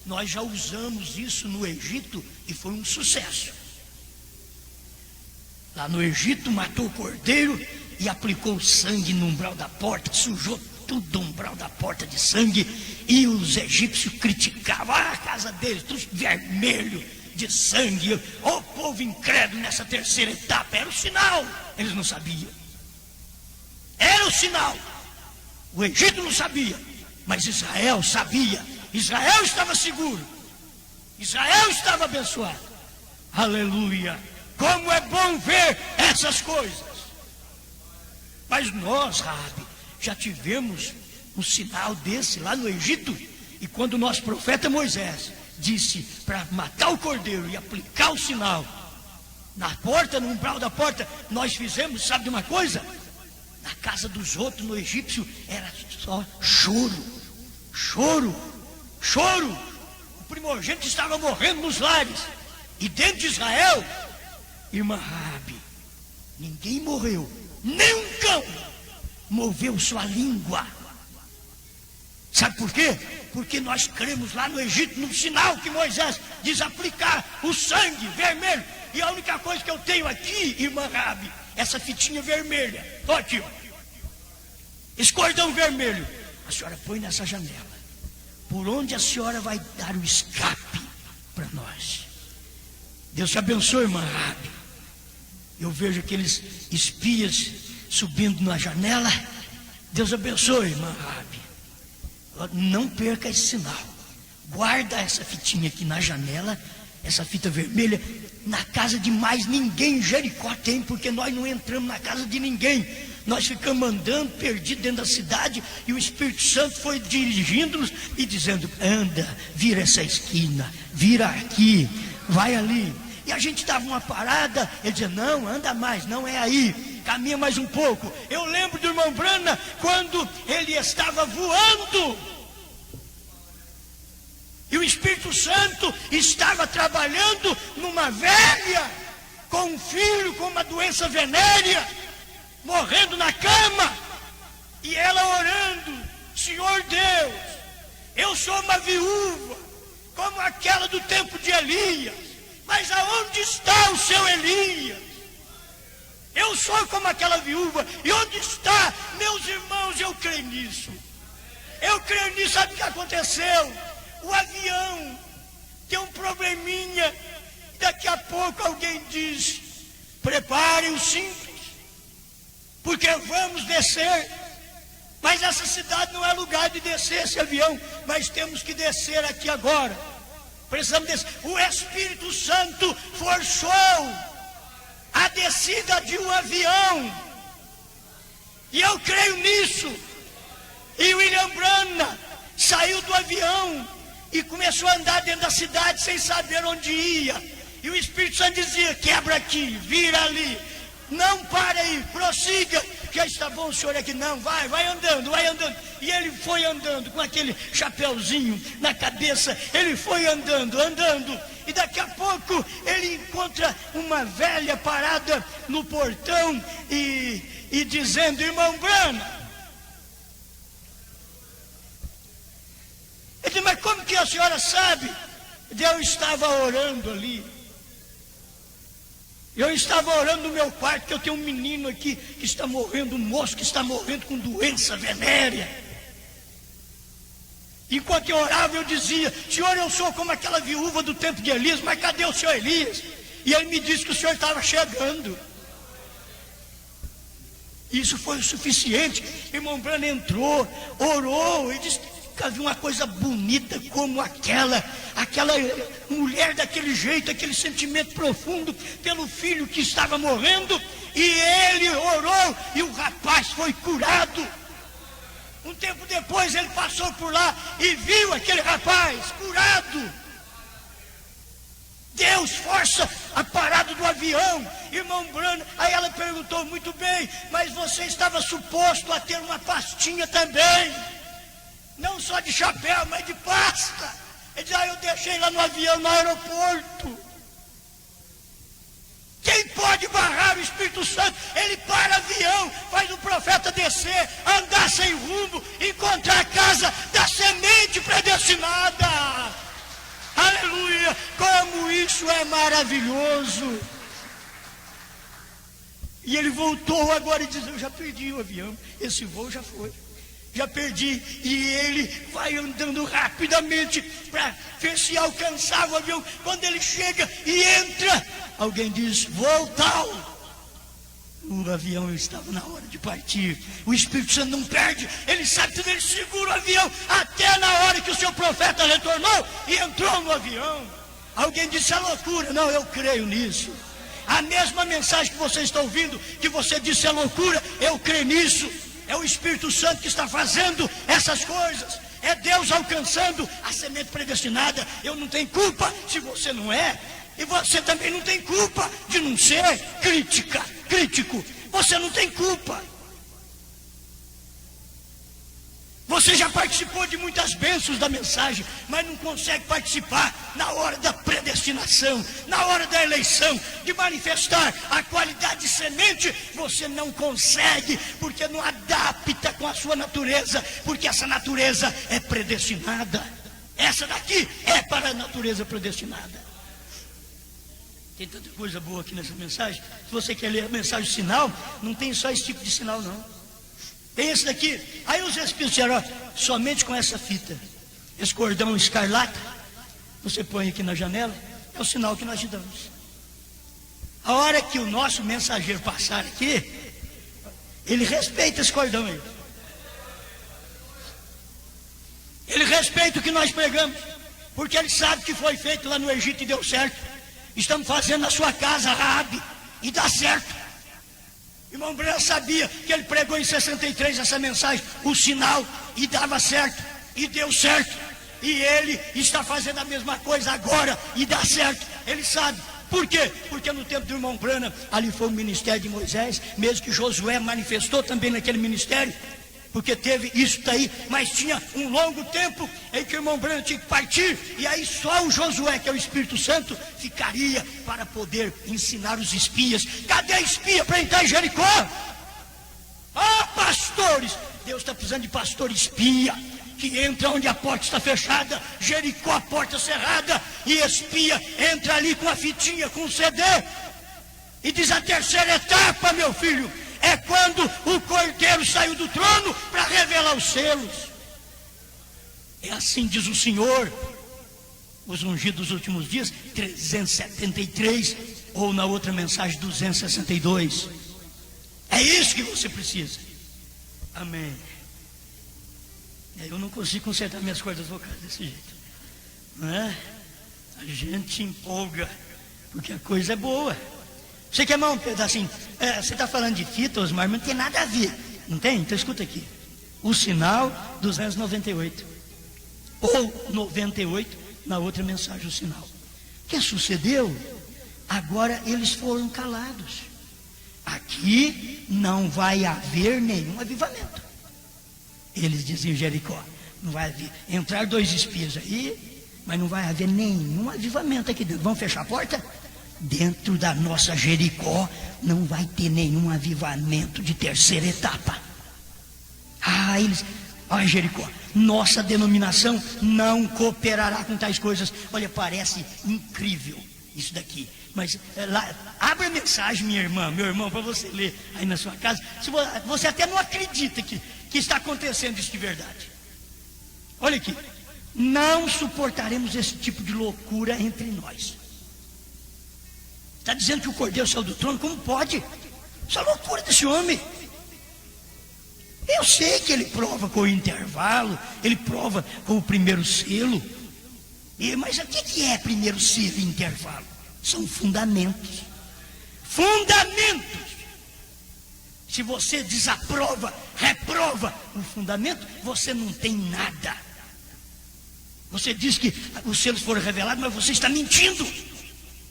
nós já usamos isso no Egito e foi um sucesso. Lá no Egito matou o cordeiro e aplicou sangue no umbral da porta, sujou tudo o umbral da porta de sangue, e os egípcios criticavam a casa deles, tudo vermelho de sangue. O povo incrédulo nessa terceira etapa, era o sinal, eles não sabiam. Era o sinal. O Egito não sabia, mas Israel sabia. Israel estava seguro, Israel estava abençoado. Aleluia! Como é bom ver essas coisas. Mas nós, Rabi, já tivemos um sinal desse lá no Egito. E quando o nosso profeta Moisés disse para matar o cordeiro e aplicar o sinal na porta, no umbral da porta, nós fizemos, sabe de uma coisa? Na casa dos outros, no egípcio, era só choro, choro, choro. O primogênito estava morrendo nos lares. E dentro de Israel, irmã Rabi, ninguém morreu, nem um cão moveu sua língua. Sabe por quê? Porque nós cremos lá no Egito, no sinal que Moisés diz aplicar o sangue vermelho. E a única coisa que eu tenho aqui, irmã Rabi, essa fitinha vermelha, olha aqui, ó. Esse cordão vermelho, a senhora põe nessa janela, por onde a senhora vai dar o escape para nós. Deus te abençoe, irmã Rabi. Eu vejo aqueles espias subindo na janela. Deus abençoe, irmã Rabi. Não perca esse sinal. Guarda essa fitinha aqui na janela, essa fita vermelha. Na casa de mais ninguém em Jericó tem, porque nós não entramos na casa de ninguém. Nós ficamos andando perdidos dentro da cidade, e o Espírito Santo foi dirigindo-nos e dizendo: anda, vira essa esquina, vira aqui, vai ali. E a gente dava uma parada, ele dizia: não, anda mais, não é aí, caminha mais um pouco. Eu lembro do irmão Brana, quando ele estava voando, e o Espírito Santo estava trabalhando numa velha, com um filho com uma doença venérea, morrendo na cama, e ela orando: Senhor Deus, eu sou uma viúva, como aquela do tempo de Elias, mas aonde está o seu Elias? Eu sou como aquela viúva, e onde está? Meus irmãos, eu creio nisso. Eu creio nisso. Sabe o que aconteceu? O avião tem um probleminha. Daqui a pouco alguém diz: preparem os cintos, porque vamos descer. Mas essa cidade não é lugar de descer esse avião. Mas temos que descer aqui agora. Precisamos descer. O Espírito Santo forçou a descida de um avião, e eu creio nisso. E William Branham saiu do avião e começou a andar dentro da cidade sem saber onde ia. E o Espírito Santo dizia: quebra aqui, vira ali, não para aí, prossiga. já está bom o senhor aqui. Não, vai andando, vai andando. E ele foi andando com aquele chapéuzinho na cabeça. Ele foi andando. E daqui a pouco ele encontra uma velha parada no portão e dizendo: irmão Branham. Ele diz: mas como que a senhora sabe? Eu estava orando ali. Eu estava orando no meu quarto, que eu tenho um menino aqui que está morrendo, um moço que está morrendo com doença venérea. Enquanto eu orava, eu dizia: senhor, eu sou como aquela viúva do tempo de Elias, mas cadê o senhor Elias? E ele me disse que o senhor estava chegando. Isso foi o suficiente. Irmão Branham entrou, orou e disse: havia uma coisa bonita como aquela mulher daquele jeito, aquele sentimento profundo pelo filho que estava morrendo, e ele orou e o rapaz foi curado. Um tempo depois ele passou por lá e viu aquele rapaz curado. Deus força a parada do avião, irmão Branham. Aí ela perguntou: muito bem, mas você estava suposto a ter uma pastinha também, não só de chapéu, mas de pasta. Ele diz: eu deixei lá no avião, no aeroporto. Quem pode barrar o Espírito Santo? Ele para o avião, faz o profeta descer, andar sem rumo, encontrar a casa da semente predestinada. Aleluia! Como isso é maravilhoso! E ele voltou agora e diz: eu já perdi o avião, esse voo já foi. Já perdi. E ele vai andando rapidamente para ver se alcançava o avião. Quando ele chega e entra, alguém diz: voo tal. O avião estava na hora de partir. O Espírito Santo não perde. Ele sabe tudo, ele segura o avião até na hora que o seu profeta retornou e entrou no avião. Alguém disse: é loucura. Não, eu creio nisso. A mesma mensagem que você está ouvindo, que você disse é loucura, eu creio nisso. É o Espírito Santo que está fazendo essas coisas. É Deus alcançando a semente predestinada. Eu não tenho culpa se você não é. E você também não tem culpa de não ser crítico. Você não tem culpa. Você já participou de muitas bênçãos da mensagem, mas não consegue participar na hora da predestinação, na hora da eleição, de manifestar a qualidade de semente. Você não consegue, porque não adapta com a sua natureza, porque essa natureza é predestinada. Essa daqui é para a natureza predestinada. Tem tanta coisa boa aqui nessa mensagem. Se você quer ler a mensagem sinal, não tem só esse tipo de sinal não. Tem esse daqui. Aí os Espíritos disseram: ó, somente com essa fita, esse cordão escarlata, você põe aqui na janela, é o sinal que nós te damos. A hora que o nosso mensageiro passar aqui, ele respeita esse cordão aí. Ele respeita o que nós pregamos, porque ele sabe que foi feito lá no Egito e deu certo. Estamos fazendo na sua casa, Raabe, e dá certo. Irmão Branham sabia que ele pregou em 63 essa mensagem, o sinal, e dava certo, e deu certo. E ele está fazendo a mesma coisa agora, e dá certo. Ele sabe. Por quê? Porque no tempo do irmão Branham, ali foi o ministério de Moisés, mesmo que Josué manifestou também naquele ministério, porque teve isso daí, mas tinha um longo tempo em que o irmão Branham tinha que partir, e aí só o Josué, que é o Espírito Santo, ficaria para poder ensinar os espias. Cadê a espia para entrar em Jericó? Ah, pastores! Deus está precisando de pastor espia, que entra onde a porta está fechada, Jericó, a porta cerrada, e espia entra ali com a fitinha, com o CD, e diz: a terceira etapa, meu filho, é quando o Cordeiro saiu do trono para revelar os selos. É assim diz o Senhor. Os ungidos dos últimos dias, 373, ou na outra mensagem, 262. É isso que você precisa. Amém. Eu não consigo consertar minhas cordas vocais desse jeito, não é? A gente empolga, porque a coisa é boa. Você quer mais um pedacinho? Você está falando de fita, Osmar, mas não tem nada a ver. Não tem? Então escuta aqui. O sinal 298. Ou 98, na outra mensagem, o sinal. O que sucedeu? Agora eles foram calados. aqui não vai haver nenhum avivamento. Eles diziam em Jericó, não vai haver, entrar 2 espias aí, mas não vai haver nenhum avivamento aqui dentro. Vamos fechar a porta? Dentro da nossa Jericó não vai ter nenhum avivamento de terceira etapa. Olha, Jericó, nossa denominação não cooperará com tais coisas. Olha, parece incrível isso daqui, mas abre a mensagem, minha irmã, meu irmão, para você ler aí na sua casa. Se você até não acredita que está acontecendo isso de verdade. Olha aqui, não suportaremos esse tipo de loucura entre nós. Está dizendo que o Cordeiro saiu do trono? Como pode? Essa loucura desse homem. Eu sei que ele prova com o intervalo, ele prova com o primeiro selo. Mas o que é primeiro selo e intervalo? São fundamentos. Fundamentos. Se você desaprova, reprova o fundamento, você não tem nada. Você diz que os selos foram revelados, mas você está mentindo.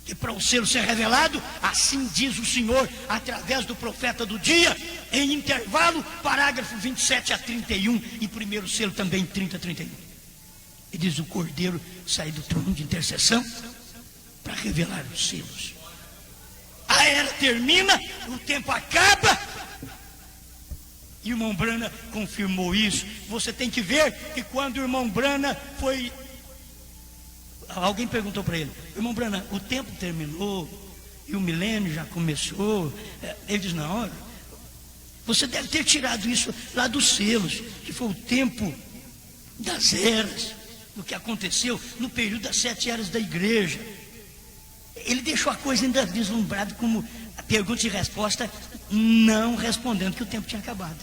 E para o selo ser revelado, assim diz o Senhor, através do profeta do dia, em intervalo, parágrafo 27 a 31, e primeiro selo também 30 a 31. E diz: o Cordeiro sai do trono de intercessão para revelar os selos. A era termina, o tempo acaba, e o irmão Branham confirmou isso. Você tem que ver que quando o irmão Branham foi... Alguém perguntou para ele: irmão Branham, o tempo terminou e o milênio já começou? Ele diz: não, você deve ter tirado isso lá dos selos, que foi o tempo das eras, do que aconteceu no período das 7 eras da igreja. Ele deixou a coisa ainda vislumbrada como a pergunta e resposta, não respondendo que o tempo tinha acabado.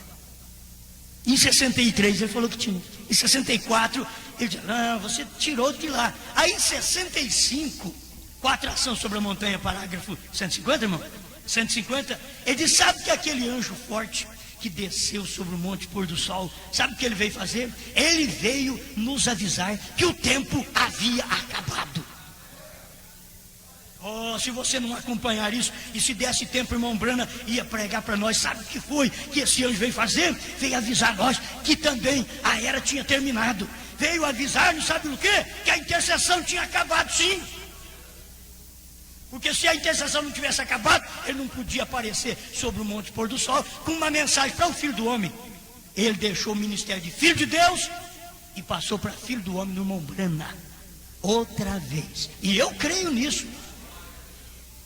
Em 63 ele falou que tinha. Em 64 ele disse: não, você tirou de lá. Aí em 65, com a atração sobre a montanha, parágrafo 150, irmão, 150, ele disse: sabe que aquele anjo forte que desceu sobre o monte pôr do sol, sabe o que ele veio fazer? Ele veio nos avisar que o tempo havia acabado. Oh, se você não acompanhar isso, e se desse tempo, irmão Branham ia pregar para nós. Sabe o que foi que esse anjo veio fazer? Veio avisar nós que também a era tinha terminado. Veio avisar, não sabe o quê? Que a intercessão tinha acabado, sim. Porque se a intercessão não tivesse acabado, ele não podia aparecer sobre o monte pôr do sol com uma mensagem para o Filho do Homem. Ele deixou o ministério de Filho de Deus e passou para Filho do Homem no irmão Branham outra vez. E eu creio nisso.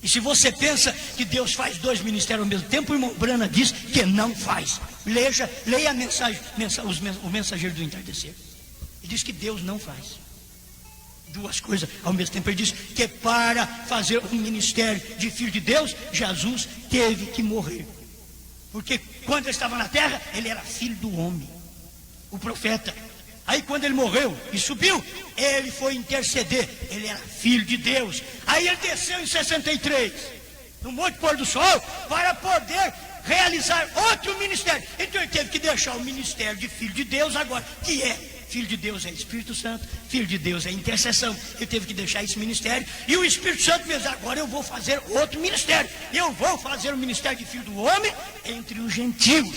E se você pensa que Deus faz 2 ministérios ao mesmo tempo, o irmão Branham diz que não faz. Leia a mensagem, o mensageiro do entardecer. Ele diz que Deus não faz 2 coisas ao mesmo tempo. Ele diz que para fazer um ministério de Filho de Deus, Jesus teve que morrer. Porque quando ele estava na terra, ele era filho do homem, o profeta. Aí quando ele morreu e subiu, ele foi interceder. Ele era filho de Deus. Aí ele desceu em 63, no Monte Pôr do Sol, para poder realizar outro ministério. Então ele teve que deixar o ministério de Filho de Deus agora, que é Filho de Deus é Espírito Santo, Filho de Deus é intercessão. Ele teve que deixar esse ministério. E o Espírito Santo fez: agora eu vou fazer outro ministério. Eu vou fazer o ministério de Filho do Homem entre os gentios.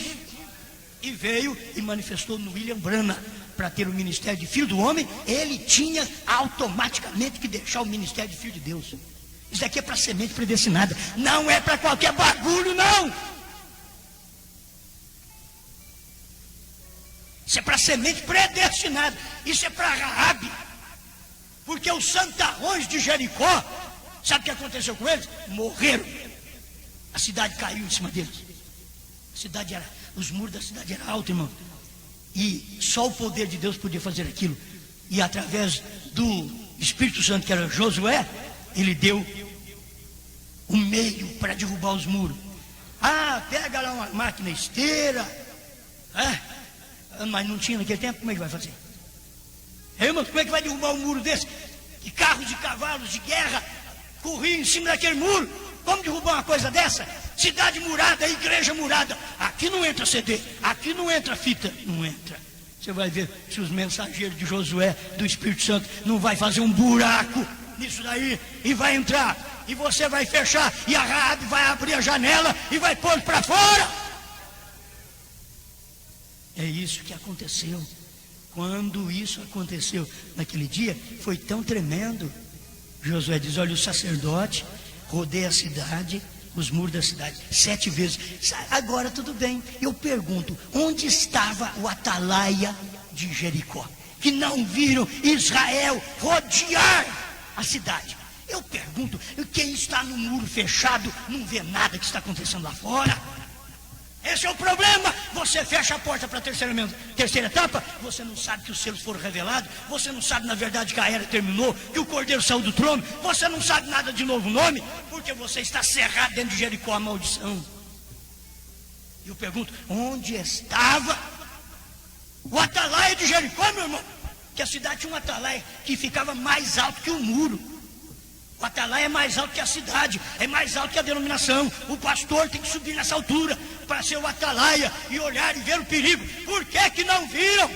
E veio e manifestou no William Branham. Para ter o ministério de Filho do Homem, ele tinha automaticamente que deixar o ministério de Filho de Deus. Isso daqui é para semente predestinada, não é para qualquer bagulho, não. Isso é para semente predestinada. Isso é para Raabe. Porque os santarrões de Jericó, sabe o que aconteceu com eles? Morreram. A cidade caiu em cima deles. Os muros da cidade eram altos, irmão. E só o poder de Deus podia fazer aquilo. E através do Espírito Santo, que era Josué, ele deu um meio para derrubar os muros. Pega lá uma máquina esteira. Mas não tinha naquele tempo, como é que vai fazer? Irmão, como é que vai derrubar um muro desse? E carros e cavalos de guerra corriam em cima daquele muro. Como derrubar uma coisa dessa? Cidade murada, igreja murada. Aqui não entra CD, aqui não entra fita, não entra. Você vai ver se os mensageiros de Josué, do Espírito Santo, não vai fazer um buraco nisso daí e vai entrar. e você vai fechar, e a Raabe vai abrir a janela e vai pôr para fora. É isso que aconteceu. Quando isso aconteceu naquele dia, foi tão tremendo. Josué diz: olha, o sacerdote rodeia a cidade, os muros da cidade, 7 vezes. Agora tudo bem, eu pergunto: onde estava o atalaia de Jericó, que não viram Israel rodear a cidade? Eu pergunto: quem está no muro fechado não vê nada que está acontecendo lá fora. Esse é o problema. Você fecha a porta para a terceira etapa, você não sabe que os selos foram revelados, você não sabe na verdade que a era terminou, que o Cordeiro saiu do trono, você não sabe nada de novo nome, porque você está cerrado dentro de Jericó, a maldição. E eu pergunto: onde estava o atalaia de Jericó, meu irmão? Que a cidade tinha um atalaia que ficava mais alto que o muro. O atalaia é mais alto que a cidade, é mais alto que a denominação. O pastor tem que subir nessa altura para ser o atalaia e olhar e ver o perigo. Por que que não viram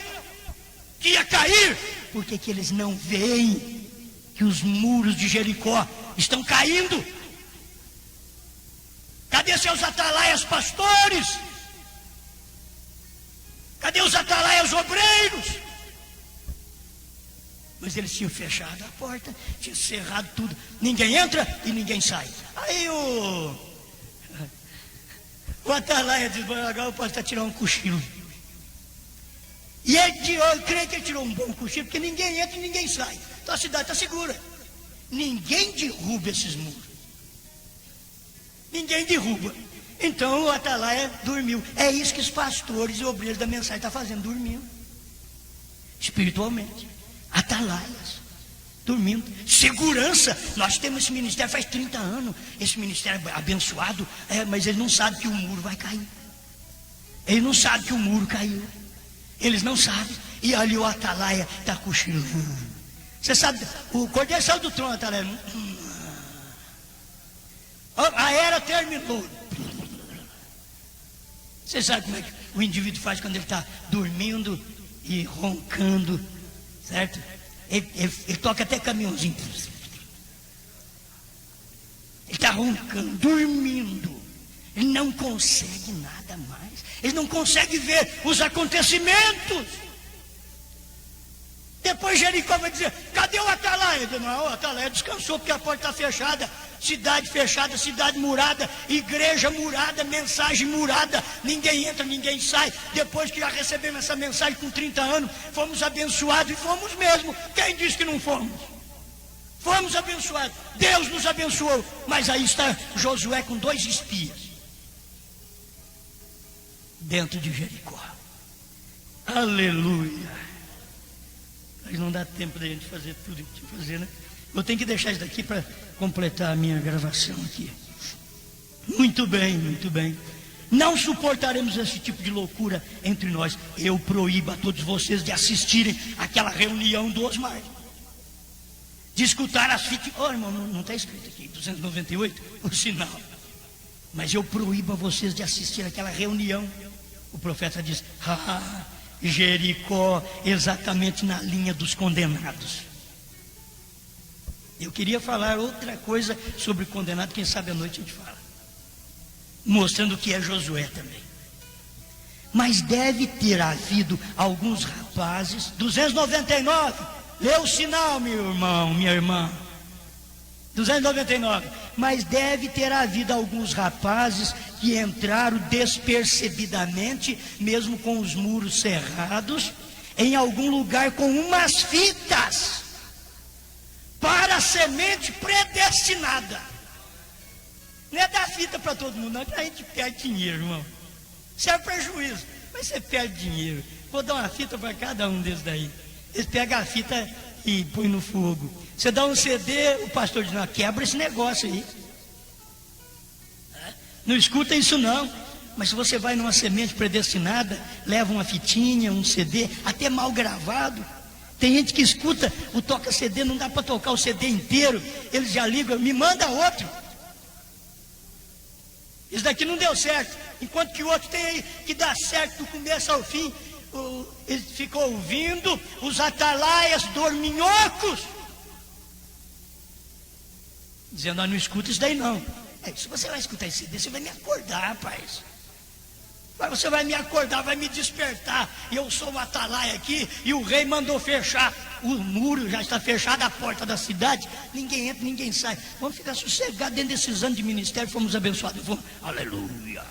que ia cair? Por que que eles não veem que os muros de Jericó estão caindo? Cadê seus atalaias pastores? Cadê os atalaias obreiros? Mas eles tinham fechado a porta, tinham cerrado tudo. Ninguém entra e ninguém sai. Aí o atalaia diz: agora eu posso tirar um cochilo. E eu creio que ele tirou um bom cochilo, porque ninguém entra e ninguém sai. Então a cidade está segura. Ninguém derruba esses muros. Ninguém derruba. Então o atalaia dormiu. É isso que os pastores e obreiros da mensagem estão fazendo, dormindo. Espiritualmente. Atalaias, dormindo. Segurança. Nós temos esse ministério faz 30 anos. Esse ministério é abençoado, mas eles não sabem que o muro vai cair. Eles não sabem que o muro caiu. Eles não sabem. E ali o atalaia está cochilando. Você sabe, o Cordeiro saiu do trono, atalaia. A era terminou. Você sabe como é que o indivíduo faz quando ele está dormindo e roncando, certo? Ele toca até caminhãozinho. Ele está roncando, dormindo. Ele não consegue nada mais. Ele não consegue ver os acontecimentos. Depois Jericó vai dizer: cadê o atalaia? Não, o atalaia descansou porque a porta está fechada. Cidade fechada, cidade murada, igreja murada, mensagem murada. Ninguém entra, ninguém sai. Depois que já recebemos essa mensagem com 30 anos, fomos abençoados, e fomos mesmo. Quem disse que não fomos? Fomos abençoados. Deus nos abençoou. Mas aí está Josué com 2 espias dentro de Jericó. Aleluia. Mas não dá tempo da gente fazer tudo que tinha que fazer, né? Eu tenho que deixar isso daqui para completar a minha gravação aqui. Muito bem, muito bem. Não suportaremos esse tipo de loucura entre nós. Eu proíbo a todos vocês de assistirem àquela reunião do Osmar, de escutar as fitas. Oh, irmão, não está escrito aqui 298, o sinal. Mas eu proíbo a vocês de assistir àquela reunião. O profeta diz: Jericó, exatamente na linha dos condenados. Eu queria falar outra coisa sobre condenado, quem sabe à noite a gente fala, mostrando o que é Josué também. Mas deve ter havido alguns rapazes. 299, lê o sinal, meu irmão, minha irmã. 299. Mas deve ter havido alguns rapazes que entraram despercebidamente, mesmo com os muros cerrados, em algum lugar com umas fitas para a semente predestinada. Não é dar fita para todo mundo, não. A gente perde dinheiro, irmão. Isso é prejuízo, mas você perde dinheiro. Vou dar uma fita para cada um desses daí. Eles pegam a fita e põem no fogo. Você dá um CD, o pastor diz: não, quebra esse negócio aí. Não escuta isso não. Mas se você vai numa semente predestinada, leva uma fitinha, um CD, até mal gravado. Tem gente que escuta o toca CD, não dá para tocar o CD inteiro. Eles já ligam: me manda outro. Isso daqui não deu certo. Enquanto que o outro tem aí que dá certo do começo ao fim. Ele ficou ouvindo os atalaias dorminhocos dizendo: não escuta isso daí não. Se você vai escutar isso daí, você vai me acordar, rapaz. Você vai me acordar, vai me despertar. E eu sou o atalaia aqui, e o rei mandou fechar o muro, já está fechada a porta da cidade. Ninguém entra, ninguém sai. Vamos ficar sossegados dentro desses anos de ministério. Fomos abençoados. Fomos. Aleluia.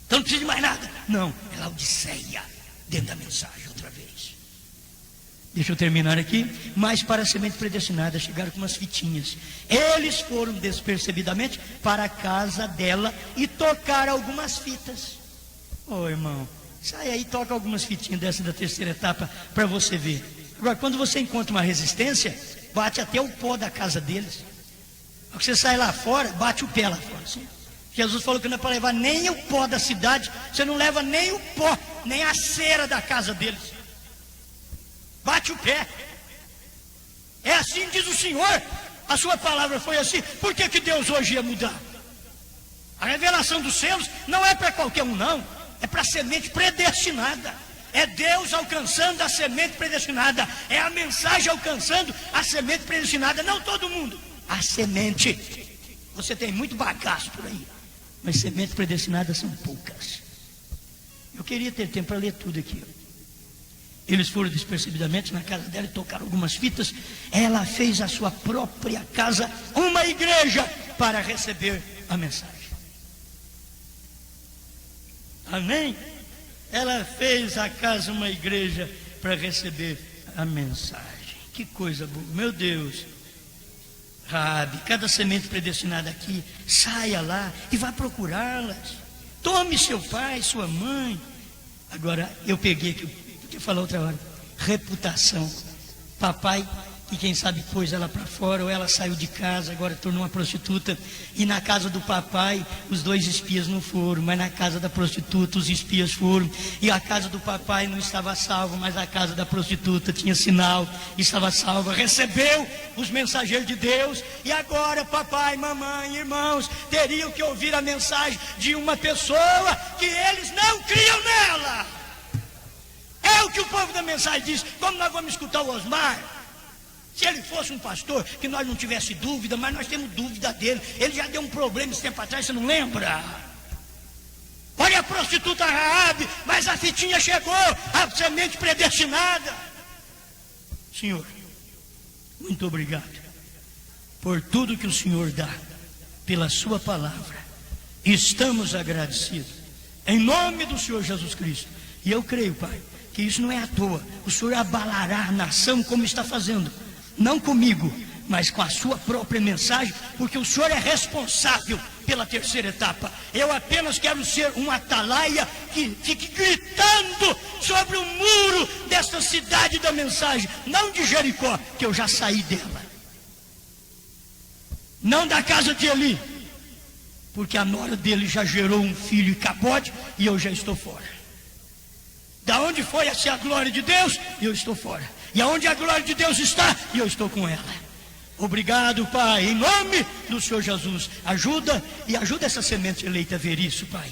Então não precisa de mais nada. Não, é Laodiceia, dentro da mensagem outra vez. Deixa eu terminar aqui. Mas para a semente predestinada chegaram com umas fitinhas. Eles foram despercebidamente para a casa dela e tocaram algumas fitas. Ô irmão, sai aí e toca algumas fitinhas dessa da terceira etapa para você ver. Agora, quando você encontra uma resistência, bate até o pó da casa deles. Quando você sai lá fora, bate o pé lá fora, assim. Jesus falou que não é para levar nem o pó da cidade. Você não leva nem o pó, nem a cera da casa deles. Bate o pé. É assim diz o Senhor. A sua palavra foi assim. Por que Deus hoje ia mudar? A revelação dos selos não é para qualquer um, não. É para a semente predestinada. É Deus alcançando a semente predestinada. É a mensagem alcançando a semente predestinada. Não todo mundo. A semente. Você tem muito bagaço por aí, mas sementes predestinadas são poucas. Eu queria ter tempo para ler tudo aqui. Eles foram despercebidamente na casa dela e tocaram algumas fitas. Ela fez a sua própria casa uma igreja para receber a mensagem. Amém? Ela fez a casa uma igreja para receber a mensagem. Que coisa boa, meu Deus. Raabe, cada semente predestinada aqui, saia lá e vá procurá-las. Tome seu pai, sua mãe. Agora, eu peguei aqui. Eu falar outra hora, reputação. Papai, que quem sabe pôs ela para fora, ou ela saiu de casa, agora tornou uma prostituta. E na casa do papai, os 2 espias não foram, mas na casa da prostituta, os espias foram. E a casa do papai não estava salva, mas a casa da prostituta tinha sinal, estava salva. Recebeu os mensageiros de Deus. E agora papai, mamãe, irmãos teriam que ouvir a mensagem de uma pessoa que eles não criam nela. É o que o povo da mensagem diz. Como nós vamos escutar o Osmar? Se ele fosse um pastor, que nós não tivesse dúvida, mas nós temos dúvida dele. Ele já deu um problema esse tempo atrás, você não lembra? Olha a prostituta Raabe, mas a fitinha chegou, a semente predestinada. Senhor, muito obrigado por tudo que o Senhor dá, pela sua palavra. Estamos agradecidos, em nome do Senhor Jesus Cristo. E eu creio, Pai, que isso não é à toa. O Senhor abalará a nação como está fazendo, não comigo, mas com a sua própria mensagem, porque o Senhor é responsável pela terceira etapa. Eu apenas quero ser um atalaia que fique gritando sobre o muro desta cidade da mensagem, não de Jericó, que eu já saí dela, não da casa de Eli, porque a nora dele já gerou um filho e cabode, e eu já estou fora. Da onde foi a ser a glória de Deus, eu estou fora. E aonde a glória de Deus está, eu estou com ela. Obrigado, Pai, em nome do Senhor Jesus. Ajuda essa semente eleita a ver isso, Pai.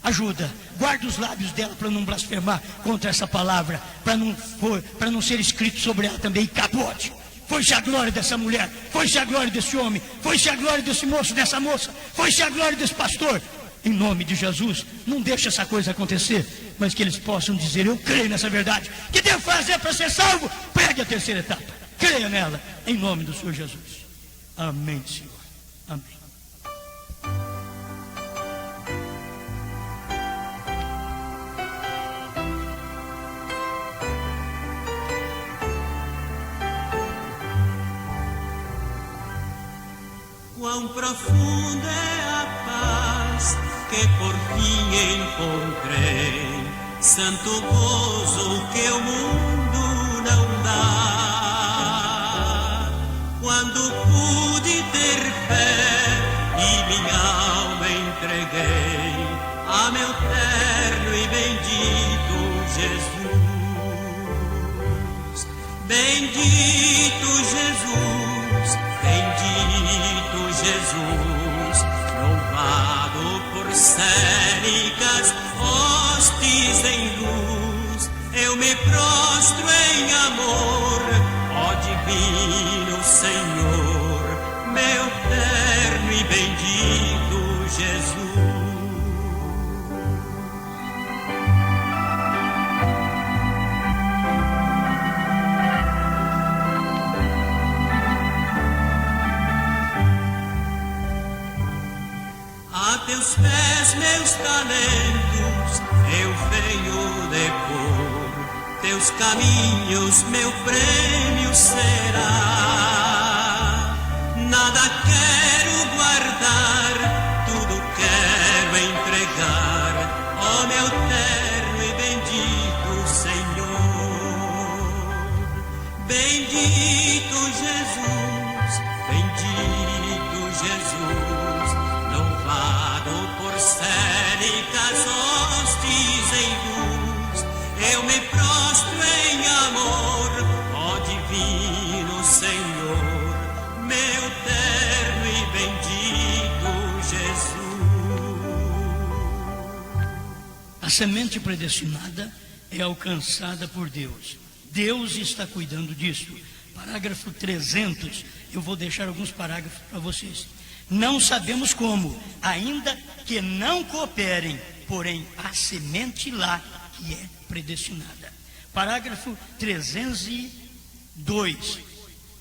Ajuda, guarda os lábios dela para não blasfemar contra essa palavra, para não ser escrito sobre ela também capote. Foi-se a glória dessa mulher, foi-se a glória desse homem, foi-se a glória desse moço, dessa moça, foi-se a glória desse pastor. Em nome de Jesus, não deixe essa coisa acontecer, mas que eles possam dizer: eu creio nessa verdade. Que devo fazer para ser salvo? Pregue a terceira etapa, creia nela, em nome do Senhor Jesus. Amém, Senhor. Amém. Quão profunda é a paz que por fim encontrei, santo gozo que o mundo não dá. Quando pude ter fé e minha alma entreguei a meu terno e bendito Jesus. Bendito Jesus, bendito Jesus, louvado por cénicas hostes em luz. Eu me prostro em amor, ó divino Senhor, A teus pés meus talentos eu venho depor, teus caminhos meu prêmio será. Nada quero guardar, tudo quero entregar, ó meu terno e bendito Senhor. Bendito Jesus, bendito Jesus, louvado por célicas hostes em luz, eu me prostro em amor, ó divino Senhor, meu terno e bendito Jesus. A semente predestinada é alcançada por Deus. Deus está cuidando disso. Parágrafo 300, eu vou deixar alguns parágrafos para vocês. Não sabemos como, ainda que não cooperem, porém a semente lá que é predestinada. Parágrafo 302.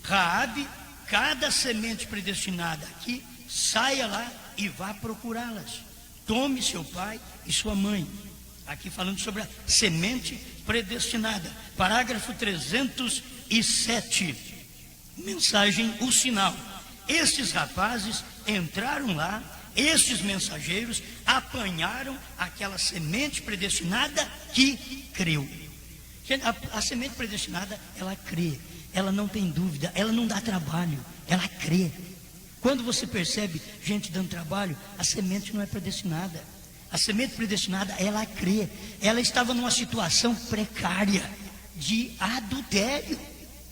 Raabe, cada semente predestinada aqui, saia lá e vá procurá-las. Tome seu pai e sua mãe. Aqui falando sobre a semente predestinada. Parágrafo 307. Mensagem, o sinal. Estes rapazes entraram lá, estes mensageiros apanharam aquela semente predestinada que creu. A semente predestinada, ela crê, ela não tem dúvida, ela não dá trabalho, ela crê. Quando você percebe gente dando trabalho, a semente não é predestinada. A semente predestinada, ela crê. Ela estava numa situação precária de adultério.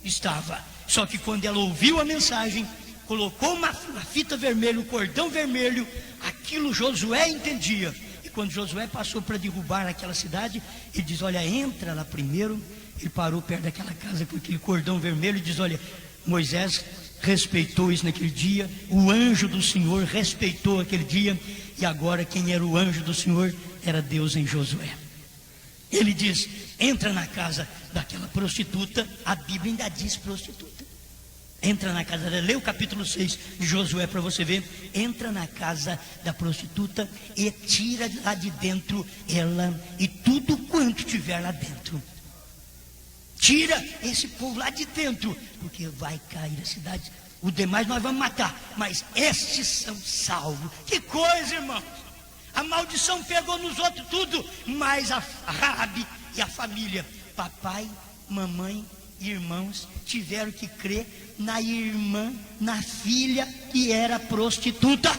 Estava. Só que quando ela ouviu a mensagem, colocou uma fita vermelha, um cordão vermelho, aquilo Josué entendia. E quando Josué passou para derrubar aquela cidade, ele diz: olha, entra lá primeiro. Ele parou perto daquela casa com aquele cordão vermelho e diz: olha, Moisés respeitou isso naquele dia, o anjo do Senhor respeitou aquele dia, e agora quem era o anjo do Senhor era Deus em Josué. Ele diz: entra na casa daquela prostituta. A Bíblia ainda diz prostituta. Entra na casa dela, lê o capítulo 6 de Josué para você ver. Entra na casa da prostituta e tira lá de dentro ela e tudo quanto tiver lá dentro. Tira esse povo lá de dentro, porque vai cair a cidade. O demais nós vamos matar, mas estes são salvos. Que coisa, irmão! A maldição pegou nos outros tudo, mas a Raabe e a família, papai, mamãe, irmãos, tiveram que crer na irmã, na filha que era prostituta.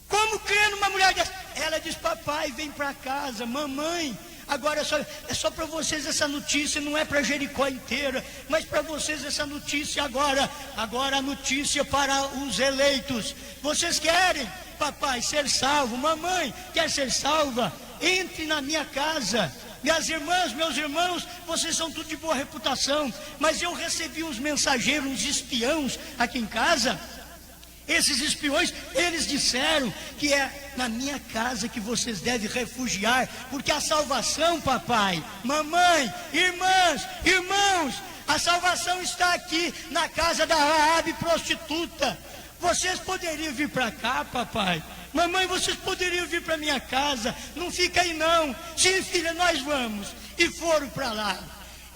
Como crer numa mulher dessa? Ela diz: papai, vem para casa, mamãe, agora é só para vocês essa notícia, não é para Jericó inteira, mas para vocês essa notícia agora a notícia para os eleitos. Vocês querem, papai, ser salvo? Mamãe, quer ser salva? Entre na minha casa. Minhas irmãs, meus irmãos, vocês são tudo de boa reputação, mas eu recebi uns mensageiros, uns espiões aqui em casa. Esses espiões, eles disseram que é na minha casa que vocês devem refugiar, porque a salvação, papai, mamãe, irmãs, irmãos, a salvação está aqui na casa da Raabe prostituta. Vocês poderiam vir para cá, papai. Mamãe, vocês poderiam vir para minha casa. Não fica aí não. Sim, filha, nós vamos. E foram para lá.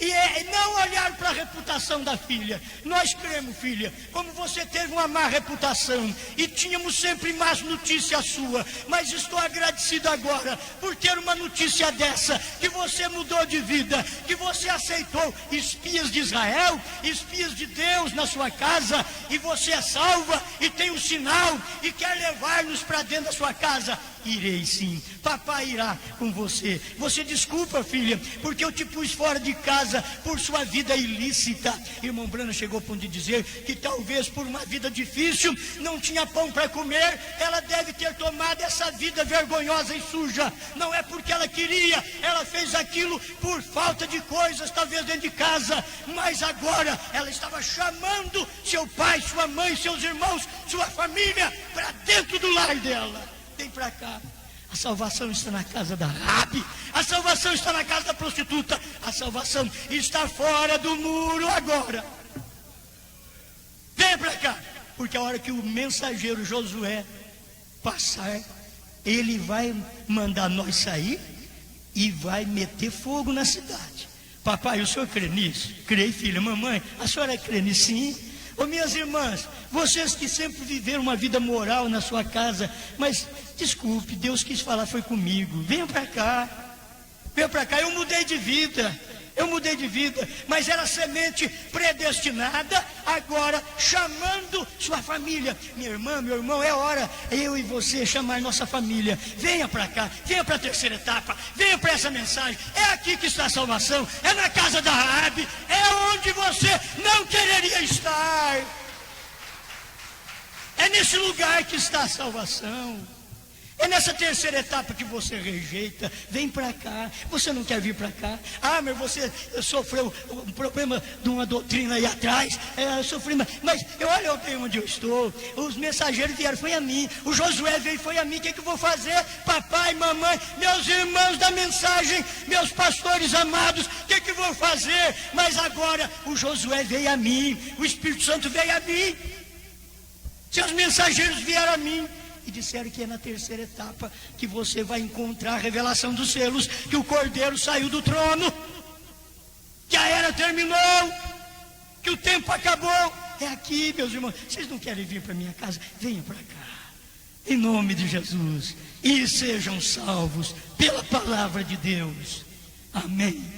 E não olharam para a reputação da filha. Nós cremos, filha, como você teve uma má reputação e tínhamos sempre más notícias sua, mas estou agradecido agora por ter uma notícia dessa, que você mudou de vida, que você aceitou espias de Israel, espias de Deus na sua casa, e você é salva e tem um sinal e quer levar-nos para dentro da sua casa. Irei sim, papai irá com você. Você desculpa, filha, porque eu te pus fora de casa por sua vida ilícita. Irmão Brano chegou a ponto de dizer que talvez por uma vida difícil, não tinha pão para comer, ela deve ter tomado essa vida vergonhosa e suja. Não é porque ela queria, ela fez aquilo por falta de coisas, talvez dentro de casa, mas agora ela estava chamando seu pai, sua mãe, seus irmãos, sua família para dentro do lar dela. Vem para cá. A salvação está na casa da Raabe. A salvação está na casa da prostituta. A salvação está fora do muro agora. Vem para cá. porque a hora que o mensageiro Josué passar, ele vai mandar nós sair e vai meter fogo na cidade. Papai, o senhor crê nisso? Creio, filha. Mamãe, a senhora crê nisso? Sim. Ô minhas irmãs, vocês que sempre viveram uma vida moral na sua casa, mas desculpe, Deus quis falar, foi comigo. Venha para cá, eu mudei de vida. Mas era semente predestinada, agora chamando sua família. Minha irmã, meu irmão, é hora eu e você chamar nossa família. Venha para cá, venha para a terceira etapa, venha para essa mensagem. É aqui que está a salvação, é na casa da Raabe, é onde você não quereria estar. É nesse lugar que está a salvação. É nessa terceira etapa que você rejeita. Vem para cá. Você não quer vir para cá? Ah, mas você sofreu um problema de uma doutrina aí atrás. Eu sofri, mas olha eu tenho onde eu estou. Os mensageiros vieram, foi a mim. O Josué veio, foi a mim. O que eu vou fazer? Papai, mamãe, meus irmãos da mensagem, meus pastores amados, o que eu vou fazer? Mas agora o Josué veio a mim. O Espírito Santo veio a mim. Seus mensageiros vieram a mim. E disseram que é na terceira etapa que você vai encontrar a revelação dos selos, que o Cordeiro saiu do trono, que a era terminou, que o tempo acabou. É aqui, meus irmãos. Vocês não querem vir para minha casa? Venham para cá, em nome de Jesus, e sejam salvos pela palavra de Deus. Amém.